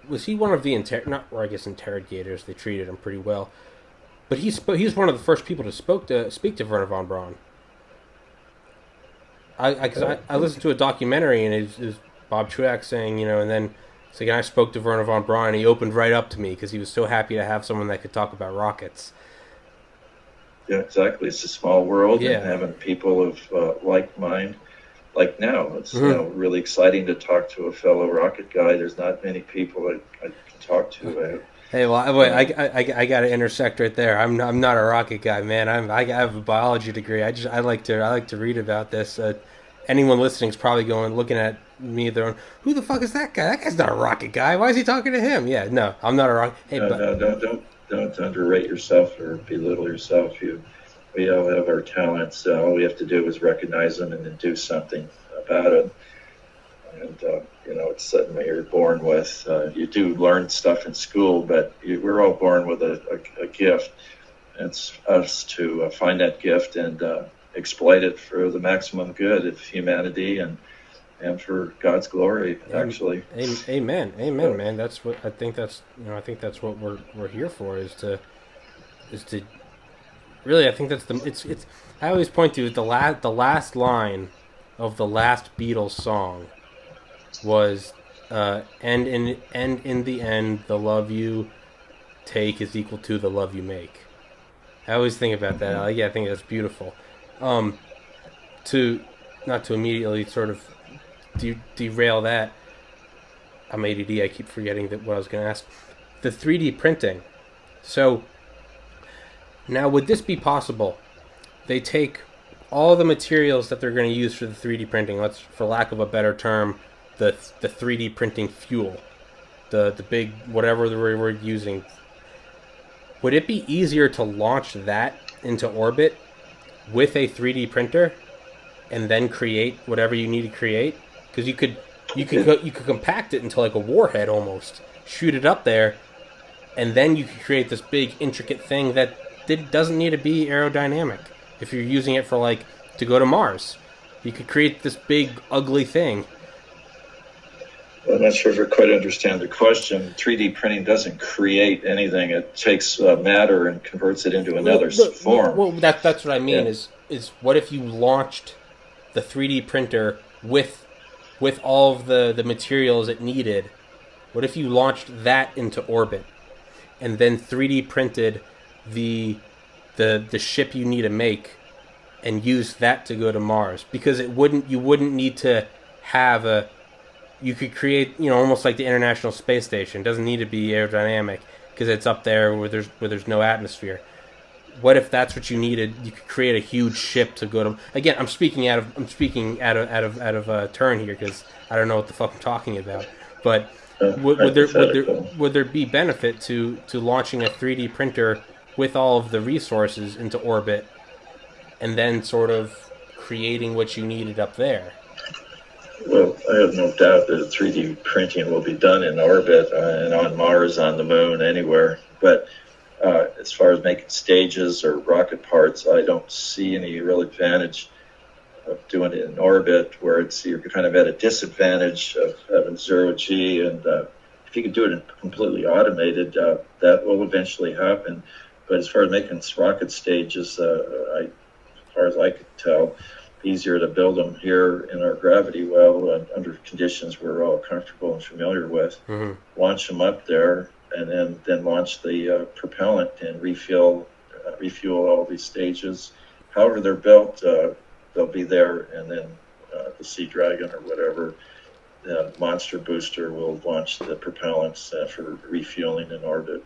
A: was he one of the interrogators? They treated him pretty well, but he was one of the first people to speak to Wernher von Braun. I listened to a documentary, and it was Bob Truax saying, and then it's like, I spoke to Wernher von Braun, and he opened right up to me because he was so happy to have someone that could talk about rockets.
B: Yeah, exactly. It's a small world,
A: yeah.
B: And having people of like mind, like now, it's really exciting to talk to a fellow rocket guy. There's not many people I can talk to.
A: Hey, well, wait, I got to intersect right there. I'm not a rocket guy, man. I have a biology degree. I like to read about this. Anyone listening is probably looking at me, they're going, "Who the fuck is that guy? That guy's not a rocket guy. Why is he talking to him?" Yeah, no, I'm not a rocket. Hey,
B: don't underrate yourself or belittle yourself. We all have our talents. All we have to do is recognize them and then do something about it. And it's something that you're born with. You do learn stuff in school, but we're all born with a gift. It's us to find that gift and exploit it for the maximum good of humanity and for God's glory. Actually,
A: amen, man. That's what I think. That's what we're here for. Is to really. I think that's it's. I always point to the last line of the last Beatles song was and in the end, the love you take is equal to the love you make. I always think about that. I think that's beautiful. To not to immediately sort of derail that. I'm ADD. I keep forgetting what I was going to ask. The 3D printing. So now, would this be possible? They take all the materials that they're going to use for the 3D printing. Let's, for lack of a better term, the 3D printing fuel, the big whatever we're using. Would it be easier to launch that into orbit with a 3D printer and then create whatever you need to create? Because you could compact it into like a warhead almost, shoot it up there, and then you could create this big intricate thing that doesn't need to be aerodynamic. If you're using it for to go to Mars, you could create this big ugly thing.
B: I'm not sure if I quite understand the question. 3D printing doesn't create anything. It takes matter and converts it into another form.
A: Well, that's what I mean. Yeah. Is what if you launched the 3D printer with all of the materials it needed? What if you launched that into orbit and then 3D printed the ship you need to make and use that to go to Mars? Because you wouldn't need to have you could create, almost like the International Space Station. It doesn't need to be aerodynamic because it's up there where there's no atmosphere. What if that's what you needed? You could create a huge ship to go to. Again, I'm speaking out of turn here because I don't know what the fuck I'm talking about. But would there be benefit to launching a 3D printer with all of the resources into orbit and then sort of creating what you needed up there?
B: Well, I have no doubt that 3D printing will be done in orbit and on Mars, on the moon, anywhere. But as far as making stages or rocket parts, I don't see any real advantage of doing it in orbit, where you're kind of at a disadvantage of having zero G. And if you could do it in completely automated, that will eventually happen. But as far as making rocket stages, as far as I could tell, easier to build them here in our gravity well under conditions we're all comfortable and familiar with.
A: Mm-hmm.
B: Launch them up there, and then launch the propellant and refuel all these stages. However they're built, they'll be there, and then the Sea Dragon or whatever, the monster booster will launch the propellants for refueling in orbit.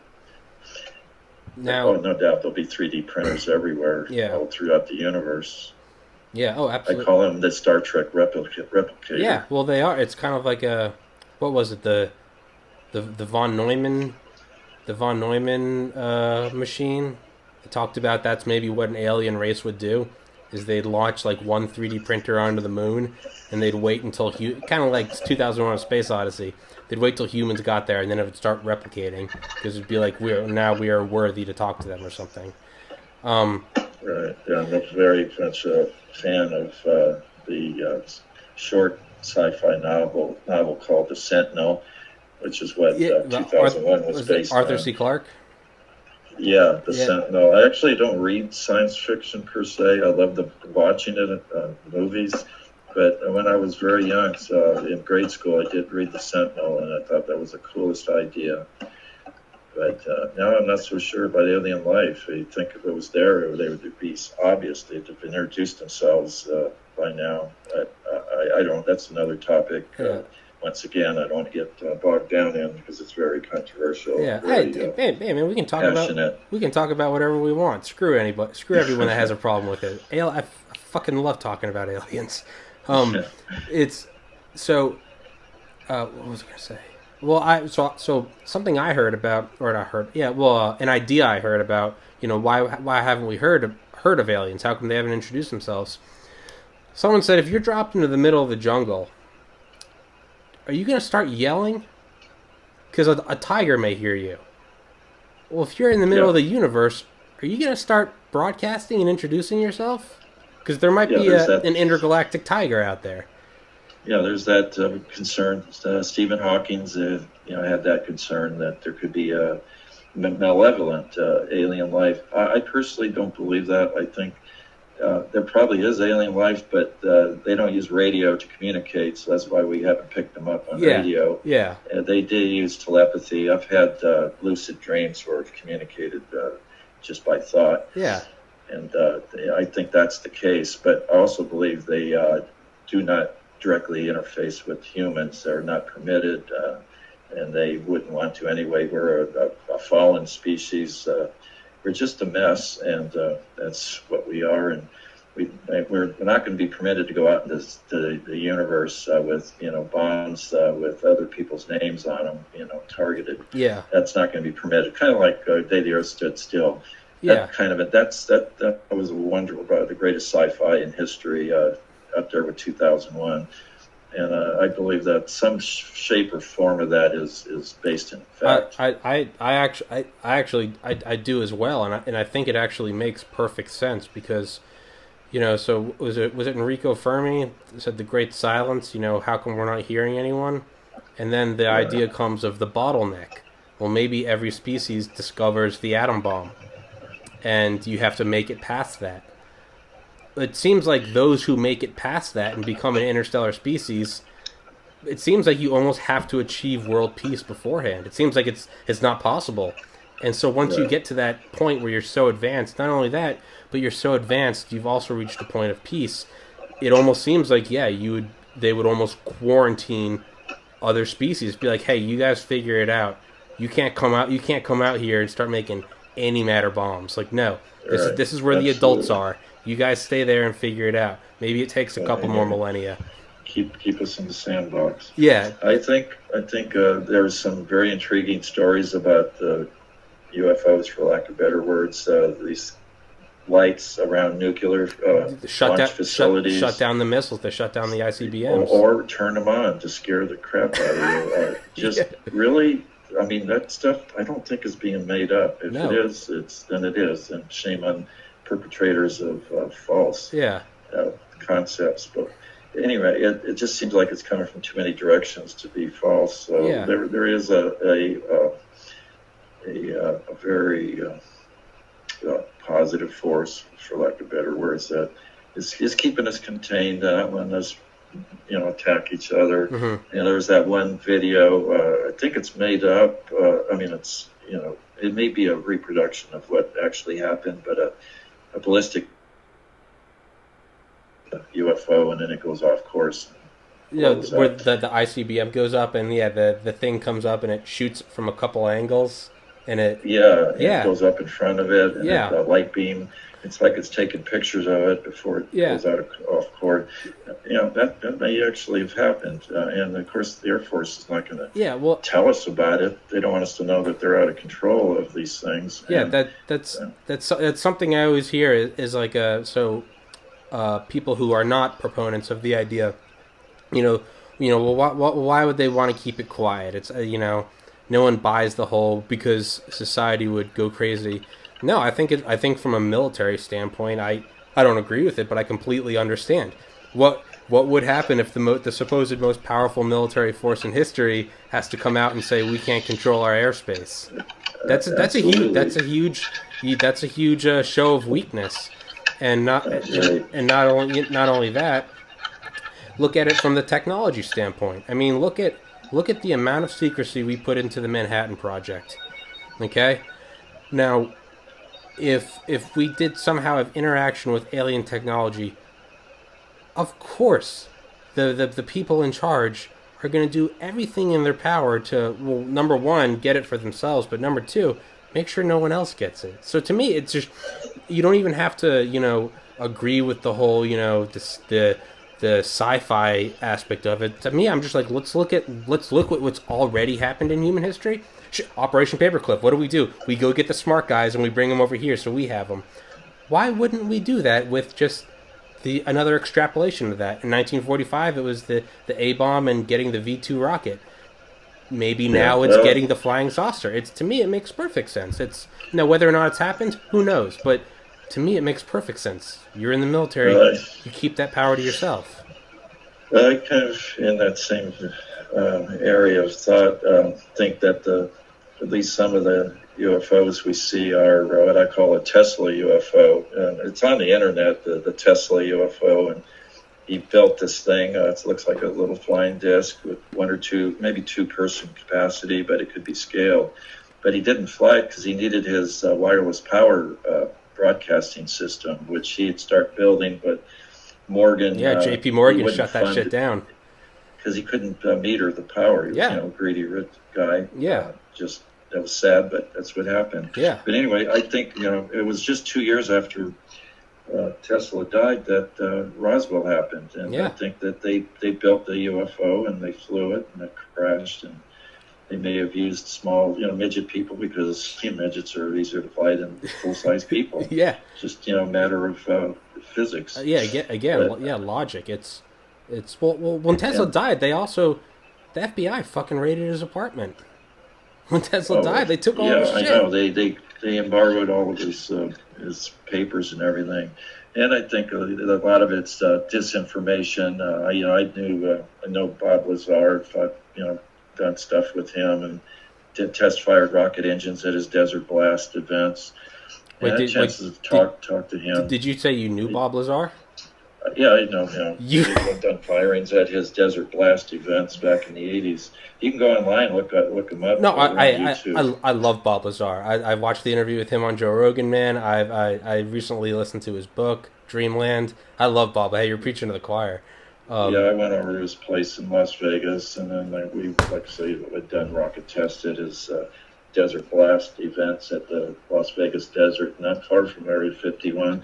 A: Now,
B: no doubt there'll be 3D printers everywhere, all throughout the universe.
A: Yeah, oh, absolutely.
B: I call them the Star Trek replicator.
A: Yeah, well, they are. It's kind of like what was it, the von Neumann machine? It talked about that's maybe what an alien race would do, is they'd launch like one 3D printer onto the moon, and they'd wait until, kind of like 2001: A Space Odyssey, they'd wait till humans got there, and then it would start replicating, because it'd be like, we are worthy to talk to them or something.
B: Right, yeah, I'm very much a fan of the short sci-fi novel called The Sentinel, which is what 2001 was based on.
A: Arthur C. Clarke?
B: Yeah, The Sentinel. I actually don't read science fiction per se. I love watching it in movies. But when I was very young, so in grade school, I did read The Sentinel, and I thought that was the coolest idea. But now I'm not so sure about alien life. I think if it was there, they would be obvious. They'd have introduced themselves by now. I don't. That's another topic. Once again, I don't want to get bogged down in, because it's very controversial.
A: Yeah,
B: very,
A: man, we can talk
B: passionate.
A: about whatever we want. Screw anybody. Screw everyone that has a problem with it. I fucking love talking about aliens. It's so. What was I gonna say? Well, so something I heard about, or not heard. Yeah, well, an idea I heard about. Why haven't we heard of aliens? How come they haven't introduced themselves? Someone said, if you're dropped into the middle of the jungle, are you going to start yelling? Because a tiger may hear you. Well, if you're in the middle of the universe, are you going to start broadcasting and introducing yourself? Because there might be an intergalactic tiger out there.
B: Yeah, there's that concern. Stephen Hawking's had that concern that there could be a malevolent alien life. I personally don't believe that. I think there probably is alien life, but they don't use radio to communicate, so that's why we haven't picked them up on radio.
A: Yeah.
B: They did use telepathy. I've had lucid dreams where I've communicated just by thought.
A: Yeah.
B: And I think that's the case, but I also believe they do not directly interface with humans. They're not permitted, and they wouldn't want to anyway. We're a fallen species. We're just a mess, and that's what we are. And we're not going to be permitted to go out into the universe with bombs with other people's names on them, targeted.
A: Yeah,
B: that's not going to be permitted. Kind of like Day the Earth Stood Still.
A: Yeah,
B: that was a wonderful, the greatest sci-fi in history, up there with 2001. And I believe that some shape or form of that is based in fact.
A: I actually do as well, and I think it actually makes perfect sense, because, so was it Enrico Fermi said the great silence? How come we're not hearing anyone? And then the idea comes of the bottleneck. Well, maybe every species discovers the atom bomb, and you have to make it past that. It seems like those who make it past that and become an interstellar species, it seems like you almost have to achieve world peace beforehand. It seems like it's not possible. And so once you get to that point where you're so advanced, not only that, but you're so advanced, you've also reached a point of peace. It almost seems like, they would almost quarantine other species. Be like, hey, you guys figure it out. You can't come out here and start making antimatter bombs. Like, no. This is where the adults are. You guys stay there and figure it out. Maybe it takes a couple more millennia.
B: Keep us in the sandbox.
A: Yeah.
B: I think there's some very intriguing stories about UFOs, for lack of better words. These lights around nuclear launch facilities.
A: Shut down the missiles. They shut down the ICBMs.
B: Or turn them on to scare the crap out of you. Really, I mean, that stuff I don't think is being made up. If
A: No.
B: it is, then it is, and shame on perpetrators of false concepts. But anyway, it just seems like it's coming from too many directions to be false. So there is a very positive force, for lack of better words, that is keeping us contained, not letting us, attack each other.
A: Mm-hmm.
B: There's that one video. I think it's made up. I mean, it's it may be a reproduction of what actually happened, but a ballistic UFO, and then it goes off course.
A: Where the ICBM goes up, and the thing comes up and it shoots from a couple angles, and it
B: goes up in front of it, and the light beam. It's like it's taking pictures of it before it goes off course. That may actually have happened, and of course the Air Force is not going to tell us about it. They don't want us to know that they're out of control of these things.
A: Yeah, that's something I always hear is like people who are not proponents of the idea, why would they want to keep it quiet? It's no one buys the whole because society would go crazy. No, I think from a military standpoint, I don't agree with it, but I completely understand. What would happen if the supposed most powerful military force in history has to come out and say we can't control our airspace? That's a huge show of weakness, and not only that. Look at it from the technology standpoint. I mean, look at the amount of secrecy we put into the Manhattan Project. Okay, now. If we did somehow have interaction with alien technology, of course, the people in charge are going to do everything in their power to, well, number one, get it for themselves, but number two, make sure no one else gets it. So to me, it's just, you don't even have to, agree with the whole, the sci-fi aspect of it. To me, I'm just like, let's look at what's already happened in human history. Operation Paperclip, what do? We go get the smart guys and we bring them over here so we have them. Why wouldn't we do that with just another extrapolation of that? In 1945, it was the A-bomb and getting the V-2 rocket. Maybe now it's getting the flying saucer. To me, it makes perfect sense. Now, whether or not it's happened, who knows? But to me, it makes perfect sense. You're in the military. You keep that power to yourself.
B: I kind of, in that same area of thought, think that at least some of the UFOs we see are what I call a Tesla UFO. It's on the internet, the Tesla UFO, and he built this thing. It looks like a little flying disc with one or two, maybe two-person capacity, but it could be scaled. But he didn't fly it because he needed his wireless power broadcasting system, which he'd start building, but Morgan...
A: Yeah, J.P. Morgan shut that shit down.
B: Because he couldn't meter the power. He was, a greedy rich guy.
A: Yeah.
B: That was sad, but that's what happened.
A: Yeah.
B: But anyway, I think, it was just 2 years after Tesla died that Roswell happened. And I think that they built the UFO and they flew it and it crashed. And they may have used small, midget people because midgets are easier to fly than full-size people.
A: Yeah.
B: Just, matter of physics.
A: Logic. Well, when Tesla died, the FBI fucking raided his apartment. When Tesla died, they took all his shit.
B: Yeah, I know. They embargoed all of his papers and everything. And I think a lot of it's disinformation. I know Bob Lazar. I've done stuff with him and did test-fired rocket engines at his Desert Blast events. And I had chances to talk to him.
A: Did you say you knew Bob Lazar?
B: Yeah, I know him. We've done firings at his Desert Blast events back in the 80s. You can go online, look him up.
A: No,
B: on YouTube.
A: I love Bob Lazar. I watched the interview with him on Joe Rogan, man. I recently listened to his book, Dreamland. I love Bob. Hey, you're preaching to the choir.
B: I went over to his place in Las Vegas, and then we, like I say, had done rocket test at his Desert Blast events at the Las Vegas desert, not far from Area 51.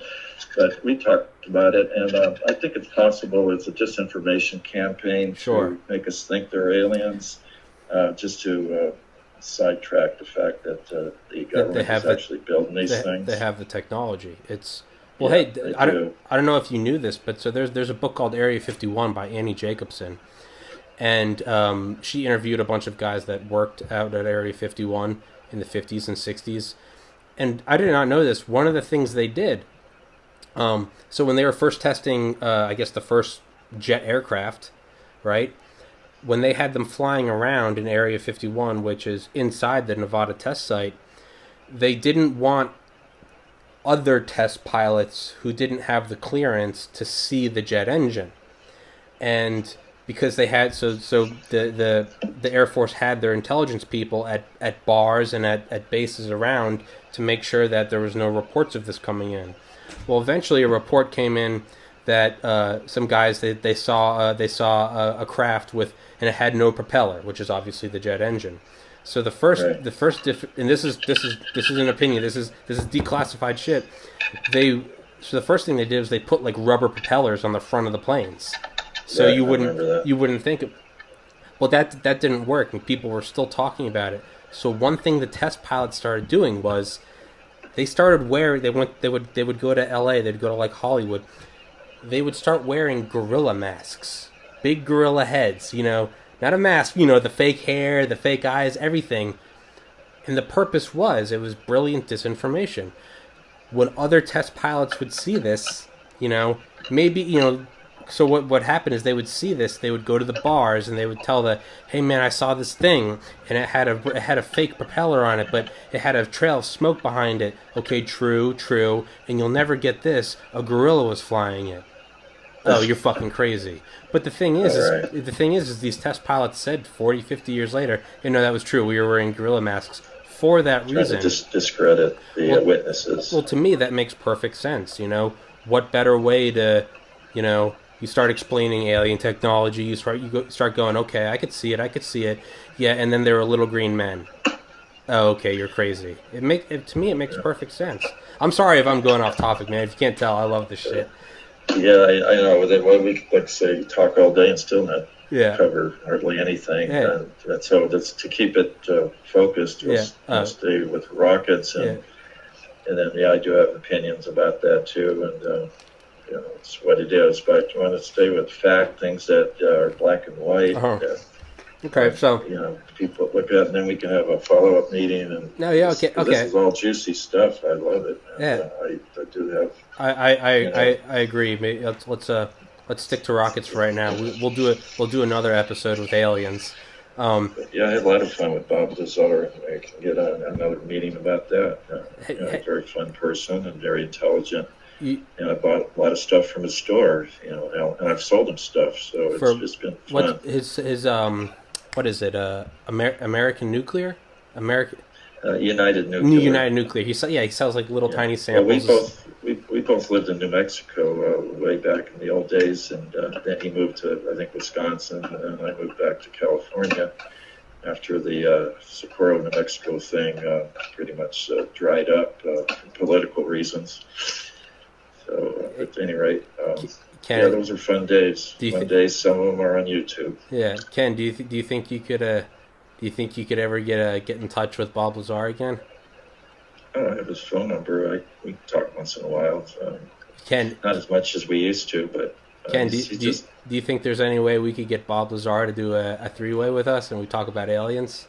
B: But we talked about it, and I think it's possible it's a disinformation campaign to make us think they're aliens, just to sidetrack the fact that the government is actually building these things.
A: They have the technology. I don't know if you knew this, but so there's a book called Area 51 by Annie Jacobson. and she interviewed a bunch of guys that worked out at Area 51 in the 50s and 60s. And I did not know this. One of the things they did, so when they were first testing, I guess the first jet aircraft, right? When they had them flying around in Area 51, which is inside the Nevada test site, they didn't want other test pilots who didn't have the clearance to see the jet engine. And because they had, so the Air Force had their intelligence people at bars and at bases around to make sure that there was no reports of this coming in. Well, eventually a report came in that some guys they saw a craft with, and it had no propeller, which is obviously the jet engine. So and this is an opinion. This is declassified shit. So the first thing they did was they put like rubber propellers on the front of the planes, so you wouldn't think it. Well, that didn't work, and people were still talking about it. So one thing the test pilots started doing was they started wearing. They would go to L.A. They'd go to like Hollywood. They would start wearing gorilla masks, big gorilla heads. Not a mask, the fake hair, the fake eyes, everything. And the purpose it was brilliant disinformation. When other test pilots would see this, so what happened is they would see this, they would go to the bars and they would tell hey man, I saw this thing and it had a fake propeller on it, but it had a trail of smoke behind it. Okay, true, and you'll never get this, a gorilla was flying it. Oh, you're fucking crazy. But the thing is these test pilots said 40, 50 years later, that was true. We were wearing gorilla masks for that reason.
B: To discredit the witnesses.
A: Well, to me, that makes perfect sense. What better way to, you start explaining alien technology. You start going, okay, I could see it. Yeah, and then there were little green men. Oh, okay, you're crazy. To me, it makes perfect sense. I'm sorry if I'm going off topic, man. If you can't tell, I love this shit.
B: Yeah, I know. We could talk all day and still not cover hardly anything.
A: Yeah.
B: That's to keep it focused. We'll stay with rockets, and then I do have opinions about that too, and it's what it is. But you want to stay with fact, things that are black and white.
A: Uh-huh. Okay, so
B: people look at it, and then we can have a follow-up meeting. And This is all juicy stuff. I love it.
A: Yeah,
B: I do have.
A: I agree. Maybe let's stick to rockets for right now. We'll do another episode with aliens.
B: I had a lot of fun with Bob Lazar. I can get another meeting about that. A very fun person and very intelligent. I bought a lot of stuff from his store. And I've sold him stuff. So it's just been fun.
A: What is it? American Nuclear?
B: United Nuclear.
A: United Nuclear. He sells like little tiny samples.
B: We both lived in New Mexico way back in the old days, and then he moved to, I think, Wisconsin, and I moved back to California after the Socorro, New Mexico thing pretty much dried up for political reasons. So at any rate, those are fun days. Some of them are on YouTube.
A: Yeah, Ken, do you think you could ever get in touch with Bob Lazar again?
B: I don't have his phone number. We talk once in a while.
A: Ken,
B: not as much as we used to, but
A: Ken, do you think there's any way we could get Bob Lazar to do a three-way with us and we talk about aliens?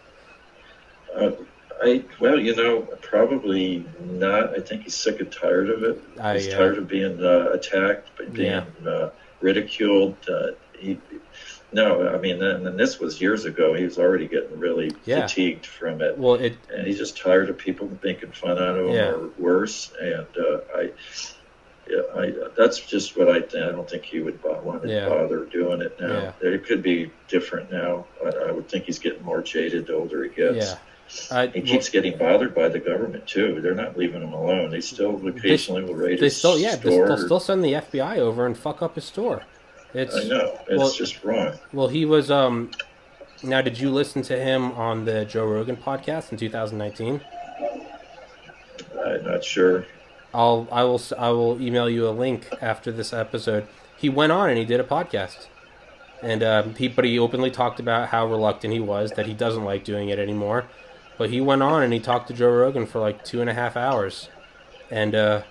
B: Probably not. I think he's sick and tired of it. He's tired of being attacked, being ridiculed. And this was years ago. He was already getting really fatigued from it.
A: Well,
B: and he's just tired of people making fun out of him or worse. And that's just what I think. I don't think he would want to bother doing it now. Yeah. It could be different now. I would think he's getting more jaded the older he gets. Yeah. He keeps getting bothered by the government too. They're not leaving him alone. They still occasionally will raid his store.
A: They'll still send the FBI over and fuck up his store.
B: I know. It's just wrong.
A: Well, he was. Now, did you listen to him on the Joe Rogan podcast in 2019?
B: I'm not sure.
A: I will email you a link after this episode. He went on and he did a podcast, and he openly talked about how reluctant he was, that he doesn't like doing it anymore. But he went on and he talked to Joe Rogan for like 2.5 hours, and it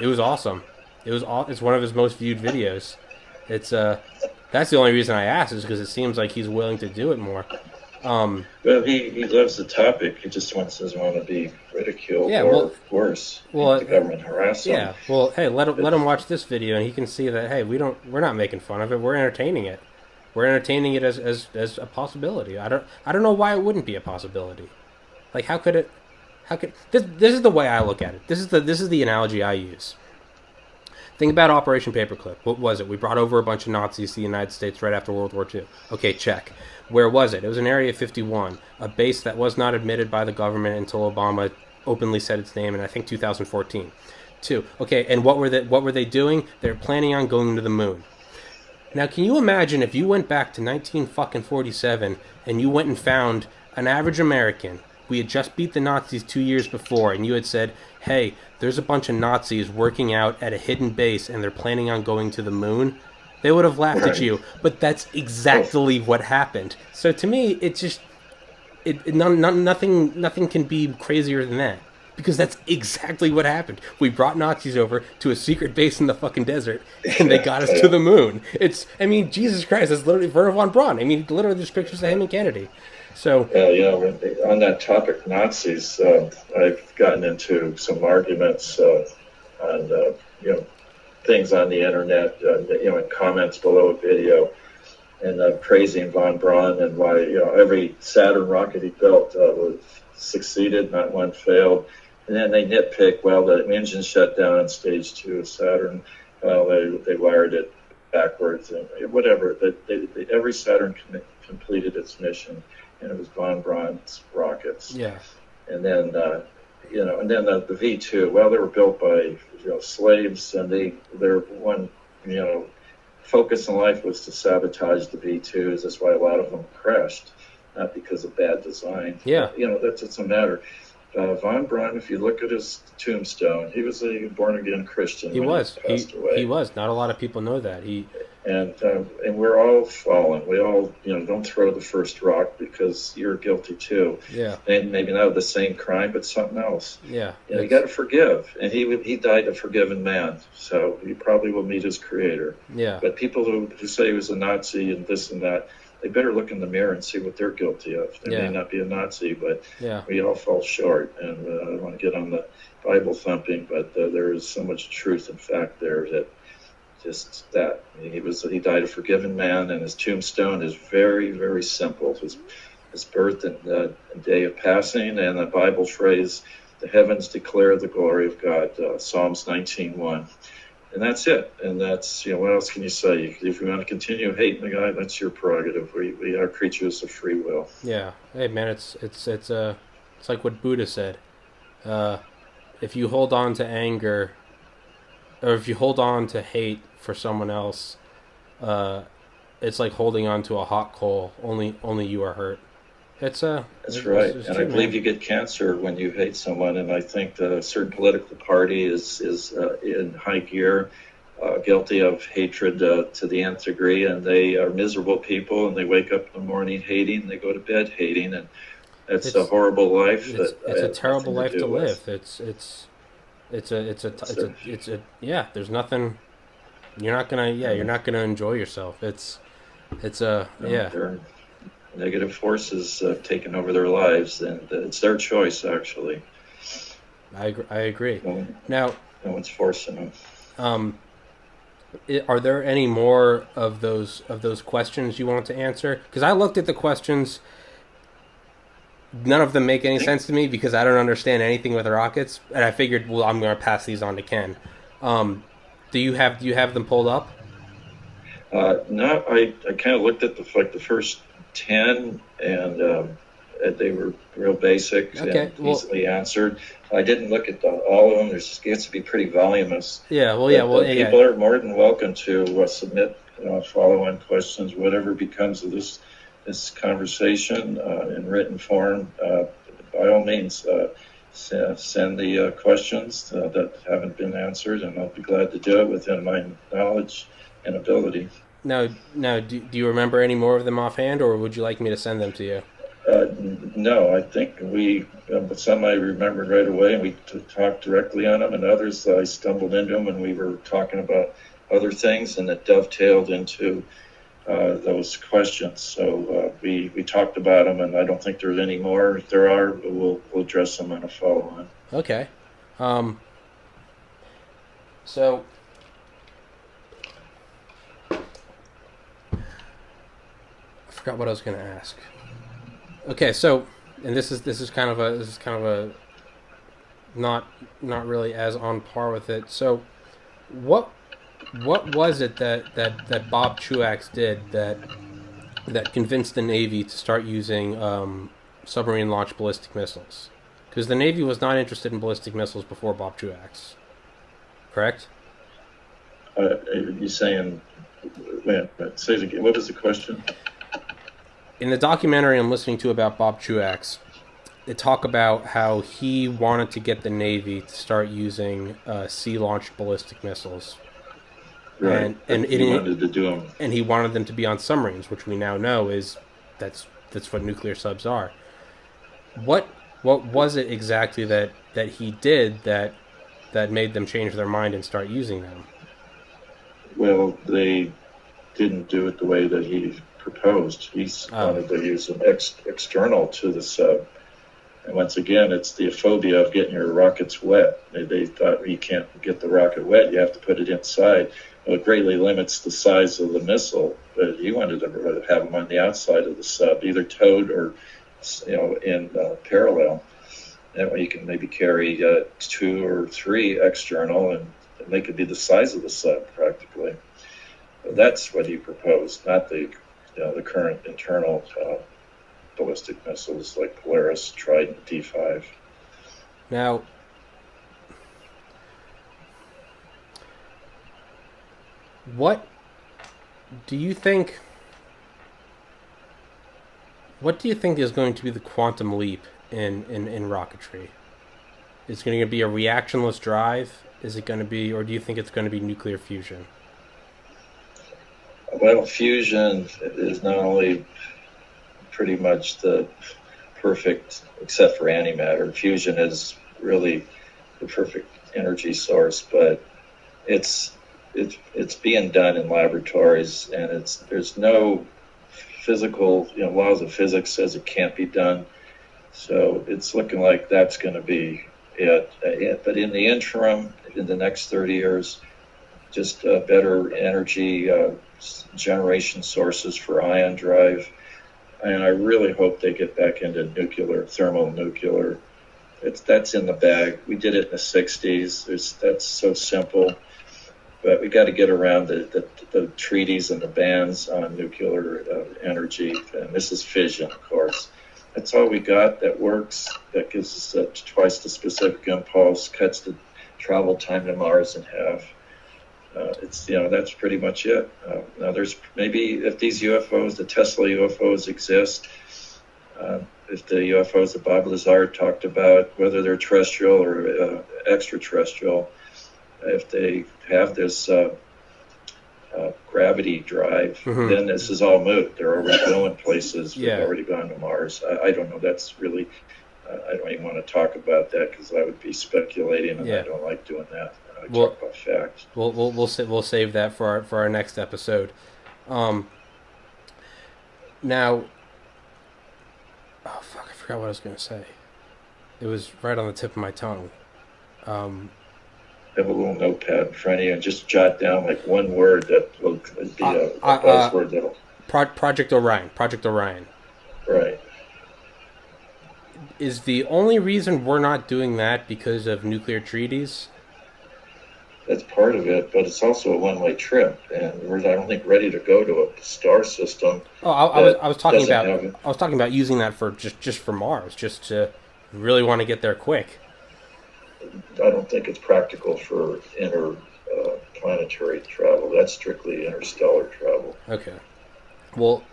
A: was awesome. It's one of his most viewed videos. It's That's the only reason I asked, is because it seems like he's willing to do it more.
B: Well, he loves the topic. He just doesn't want to be ridiculed or worse. The government harass him.
A: Yeah. Well, hey, let him watch this video, and he can see that hey, we're not making fun of it. We're entertaining it. We're entertaining it as a possibility. I don't know why it wouldn't be a possibility. Like, how could this is the way I look at it. This is the analogy I use. Think about Operation Paperclip. What was it? We brought over a bunch of Nazis to the United States right after World War II. Okay, check. Where was it? It was in Area 51, a base that was not admitted by the government until Obama openly said its name in, I think, 2014. Okay, and what were they doing? They were planning on going to the moon. Now, can you imagine if you went back to 1947 and you went and found an average American? We had just beat the Nazis 2 years before, and you had said, hey, there's a bunch of Nazis working out at a hidden base, and they're planning on going to the moon. They would have laughed at you, but that's exactly what happened. So to me, it's just nothing can be crazier than that, because that's exactly what happened. We brought Nazis over to a secret base in the fucking desert, and they got us to the moon. Jesus Christ, that's literally Wernher von Braun. Literally, there's pictures of him and Kennedy. So
B: on that topic, Nazis, I've gotten into some arguments on things on the internet, in comments below a video, and praising von Braun and why every Saturn rocket he built succeeded, not one failed. And then they nitpick, well, the engine shut down on stage 2 of Saturn. Well, they wired it backwards and whatever. Every Saturn completed its mission, and it was von Braun's rockets.
A: Yeah.
B: And then the V2. Well, they were built by slaves, and their one focus in life was to sabotage the V2s. That's why a lot of them crashed, not because of bad design.
A: Yeah.
B: It's a matter. Von Braun, if you look at his tombstone, he was a born-again Christian.
A: He was.
B: He passed away.
A: He was. Not a lot of people know that.
B: And we're all fallen. We all, don't throw the first rock, because you're guilty too.
A: Yeah.
B: And maybe not of the same crime, but something else.
A: Yeah.
B: You got to forgive. And he died a forgiven man, so he probably will meet his creator.
A: Yeah.
B: But people who say he was a Nazi and this and that, they better look in the mirror and see what they're guilty of. They may not be a Nazi, but we all fall short. And I don't want to get on the Bible thumping, but there is so much truth and fact there that just that. He died a forgiven man, and his tombstone is very, very simple. His birth and day of passing, and the Bible phrase, the heavens declare the glory of God, Psalms 19:1. And that's it. And that's, what else can you say? If you want to continue hating the guy, that's your prerogative. We are creatures of free will.
A: Yeah. Hey, man, it's like what Buddha said. If you hold on to anger, or if you hold on to hate for someone else, it's like holding on to a hot coal. Only you are hurt. That's right.
B: And I believe you get cancer when you hate someone. And I think a certain political party is in high gear, guilty of hatred to the nth degree. And they are miserable people, and they wake up in the morning hating, and they go to bed hating. And it's a horrible life.
A: It's a terrible life to live. There's nothing. You're not gonna enjoy yourself.
B: Negative forces taking over their lives, and it's their choice, actually.
A: I agree. No
B: one's forcing them.
A: Are there any more of those questions you want to answer? Because I looked at the questions. None of them make any sense to me, because I don't understand anything with rockets, and I figured, well, I'm going to pass these on to Ken. Do you have them pulled up?
B: No, I kind of looked at the first 10, and they were real basic and easily answered. I didn't look at all of them. It gets to be pretty voluminous.
A: Yeah,
B: people are more than welcome to submit follow-on questions, whatever becomes of this conversation in written form. By all means, send the questions that haven't been answered, and I'll be glad to do it within my knowledge and ability.
A: Now, do you remember any more of them offhand, or would you like me to send them to you?
B: No, I think some I remembered right away, and we talked directly on them, and others I stumbled into them, and we were talking about other things, and it dovetailed into those questions. So we talked about them, and I don't think there's any more. If there are, we'll address them on a follow-on.
A: Okay. So I forgot what I was going to ask. Okay, so and this is kind of a not really as on par with it. So what was it that Bob Truax did that convinced the Navy to start using submarine launched ballistic missiles? Because the Navy was not interested in ballistic missiles before Bob Truax, correct?
B: You saying? Say it again. What was the question?
A: In the documentary I'm listening to about Bob Truax, they talk about how he wanted to get the Navy to start using sea-launched ballistic missiles.
B: Right. And he wanted to do them.
A: And he wanted them to be on submarines, which we now know is that's what nuclear subs are. What was it exactly that he did that made them change their mind and start using them?
B: Well, they didn't do it the way that he proposed. He wanted to use them external to the sub. And once again, it's the phobia of getting your rockets wet. They thought you can't get the rocket wet, you have to put it inside. Well, it greatly limits the size of the missile, but he wanted to have them on the outside of the sub, either towed or in parallel. That way you can maybe carry 2 or 3 external, and they could be the size of the sub practically. But that's what he proposed, not the current internal ballistic missiles like Polaris, Trident, D5.
A: Now, what do you think is going to be the quantum leap in rocketry? Is it going to be a reactionless drive? Is it going to be, or do you think it's going to be nuclear fusion?
B: Well, fusion is not only pretty much the perfect, except for antimatter. Fusion is really the perfect energy source, but it's being done in laboratories, and there's no physical laws of physics says it can't be done. So it's looking like that's going to be it. But in the interim, in the next 30 years, just better energy generation sources for ion drive. And I really hope they get back into nuclear, thermonuclear. That's in the bag. We did it in the 60s. That's so simple. But we got to get around the treaties and the bans on nuclear energy. And this is fission, of course. That's all we got that works, that gives us twice the specific impulse, cuts the travel time to Mars in half. That's pretty much it. Now there's maybe if these UFOs, the Tesla UFOs exist, if the UFOs that Bob Lazar talked about, whether they're terrestrial or extraterrestrial, if they have this gravity drive, then this is all moot. They're already going places. They've already gone to Mars. I don't know. That's really, I don't even want to talk about that because I would be speculating, and I don't like doing that. Talk about facts.
A: We'll save that for our next episode. Now, oh fuck, I forgot what I was going to say. It was right on the tip of my tongue.
B: Have a little notepad in front of you and just jot down like one word that will be a buzzword that'll.
A: Project Orion. Project Orion.
B: Right.
A: Is the only reason we're not doing that because of nuclear treaties?
B: That's part of it, but it's also a one-way trip, and we're I don't think ready to go to a star system.
A: Oh, I was talking about using that for just for Mars, just to really want to get there quick.
B: I don't think it's practical for interplanetary travel. That's strictly interstellar travel.
A: Okay. Well,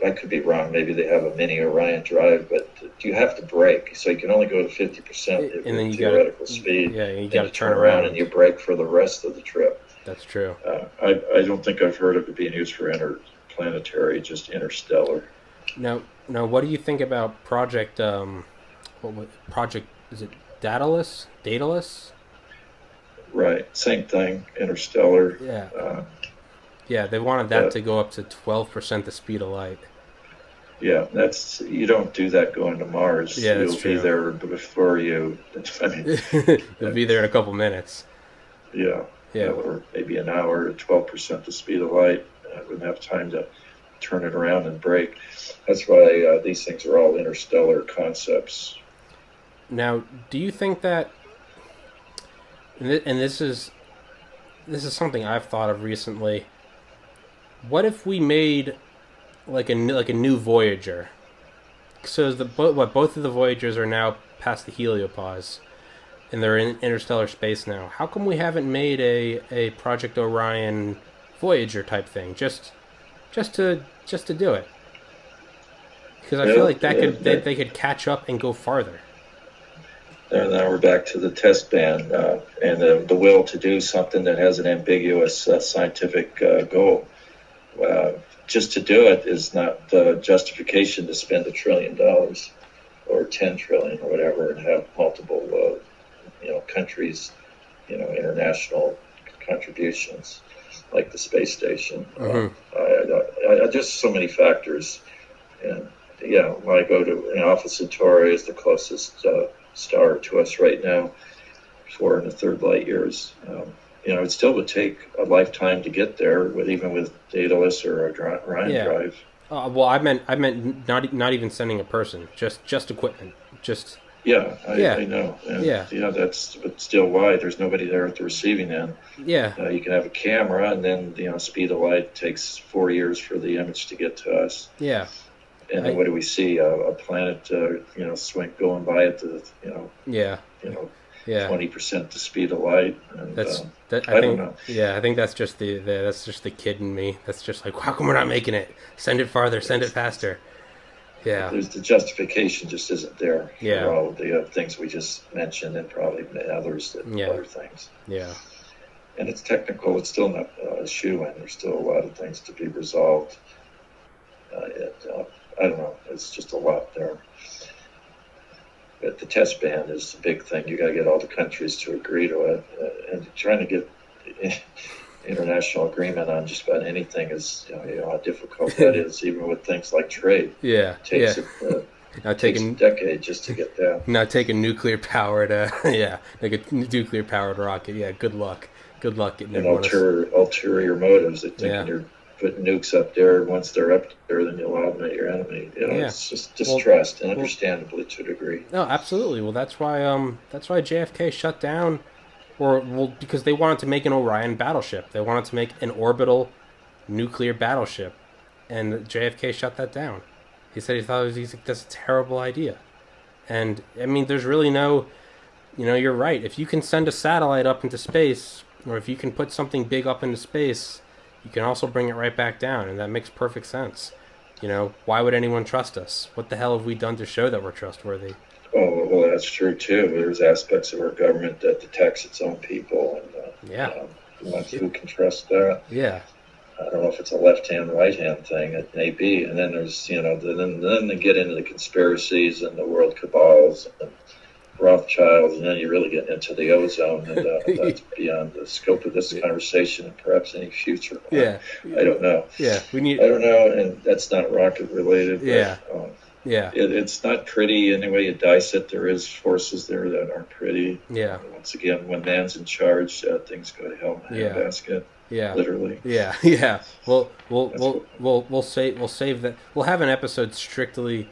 B: I could be wrong. Maybe they have a mini Orion drive, but you have to brake, so you can only go to 50%
A: and then you
B: theoretical speed.
A: Yeah, you got to
B: turn around and you brake for the rest of the trip.
A: That's true.
B: I don't think I've heard of it being used for interplanetary, just interstellar.
A: Now, what do you think about Project? Project is it Daedalus?
B: Right, same thing. Interstellar.
A: Yeah. Yeah, they wanted that to go up to 12% the speed of light.
B: Yeah, you don't do that going to Mars.
A: Yeah, that's
B: You'll be
A: true.
B: there before you. I mean,
A: You'll be there in a couple minutes.
B: Yeah,
A: Yeah.
B: or maybe an hour at 12% the speed of light. I wouldn't have time to turn it around and brake. That's why these things are all interstellar concepts.
A: Now, do you think that, and this is something I've thought of recently, what if we made like a new Voyager? So both of the Voyagers are now past the heliopause, and they're in interstellar space now. How come we haven't made a Project Orion Voyager type thing just to do it? Because I feel like they could catch up and go farther.
B: And now we're back to the test ban and the will to do something that has an ambiguous scientific goal. Just to do it is not justification to spend $1 trillion or 10 trillion or whatever and have multiple countries, international contributions like the space station.
A: Mm-hmm.
B: Just so many factors. And when I go to Alpha Centauri is the closest star to us right now, 4 1/3 light years. It still would take a lifetime to get there, even with Daedalus or Orion drive.
A: Well, I meant not even sending a person, just equipment, just.
B: I know. And, but still, why? There's nobody there at the receiving end.
A: Yeah.
B: You can have a camera, and then speed of light takes 4 years for the image to get to us.
A: Yeah.
B: And then what do we see? A planet, swing going by at the, 20% the speed of light. And, I don't know.
A: Yeah, I think that's just the kid in me. That's just like, how come we're not making it? Send it farther. Send it faster. Yeah.
B: There's the justification just isn't there for all of the things we just mentioned, and probably other things.
A: Yeah.
B: And it's technical. It's still not a shoe-in. There's still a lot of things to be resolved. I don't know. It's just a lot there. But the test ban is the big thing. You got to get all the countries to agree to it, and trying to get international agreement on just about anything is how difficult that is, even with things like trade.
A: Yeah,
B: takes a decade just to get that.
A: Now take a nuclear powered, like a nuclear powered rocket. Yeah, good luck. Good luck getting
B: ulterior motives. They think you're putting nukes up there. Once they're up there, then you'll eliminate your enemy. It's just distrust, and understandably to a degree.
A: No, absolutely. Well, that's why JFK shut down, because they wanted to make an Orion battleship. They wanted to make an orbital nuclear battleship, and JFK shut that down. He said that's a terrible idea. And I mean, there's really no, you're right. If you can send a satellite up into space, or if you can put something big up into space, you can also bring it right back down, and that makes perfect sense. Why would anyone trust us? What the hell have we done to show that we're trustworthy?
B: Oh, well, that's true, too. There's aspects of our government that detects its own people, and who can trust that?
A: Yeah.
B: I don't know if it's a left-hand, right-hand thing. It may be. And then there's, then they get into the conspiracies and the world cabals and Rothschilds, and then you really get into the ozone, and that's beyond the scope of this conversation and perhaps any future.
A: Yeah.
B: I don't know.
A: Yeah.
B: I don't know, and that's not rocket related.
A: Yeah.
B: But, it's not pretty. Any way you dice it, there is forces there that aren't pretty.
A: Yeah.
B: Once again, when man's in charge, things go to hell in a handbasket.
A: Yeah.
B: Literally.
A: Yeah. We'll save that. We'll have an episode strictly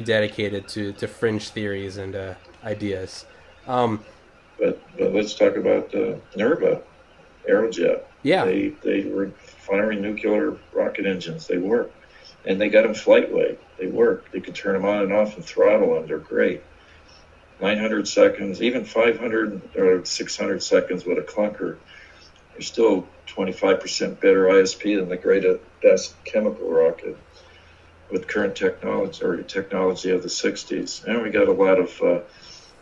A: dedicated to fringe theories and ideas.
B: But let's talk about NERBA, Aerojet.
A: Yeah.
B: They were firing nuclear rocket engines. They work. And they got them flight weight. They work. They can turn them on and off and throttle them. They're great. 900 seconds, even 500 or 600 seconds with a clunker. They're still 25% better ISP than the best chemical rocket with current technology or technology of the 60s. And we got a lot of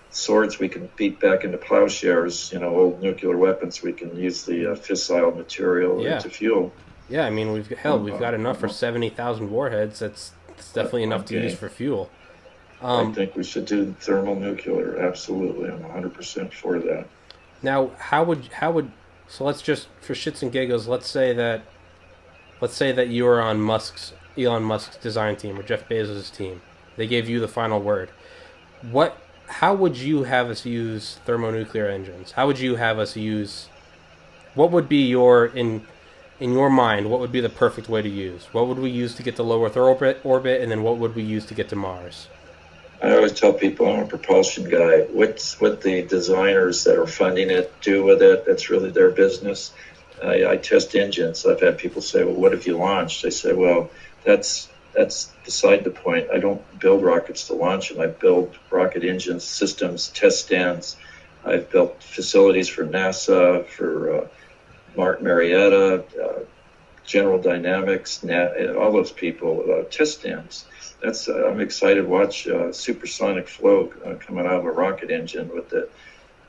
B: swords we can beat back into plowshares, old nuclear weapons. We can use the fissile material into fuel.
A: Yeah, I mean, we've got enough for 70,000 warheads. That's definitely enough to use for fuel.
B: I think we should do thermal nuclear. Absolutely, I'm 100% for that.
A: Now, how would so let's just, for shits and giggles, let's say that let's say that you were on Elon Musk's design team or Jeff Bezos' team. They gave you the final word. How would you have us use thermonuclear engines? How would you have us use? What would be in your mind? What would be the perfect way to use? What would we use to get to low Earth orbit, and then what would we use to get to Mars?
B: I always tell people I'm a propulsion guy. What the designers that are funding it do with it, that's really their business. I test engines. I've had people say, well, what have you launched? I say, well, that's beside the point. I don't build rockets to launch them. I build rocket engines, systems, test stands. I've built facilities for NASA, for Mark Marietta, General Dynamics, all those people, test stands. I'm excited to watch supersonic flow coming out of a rocket engine with the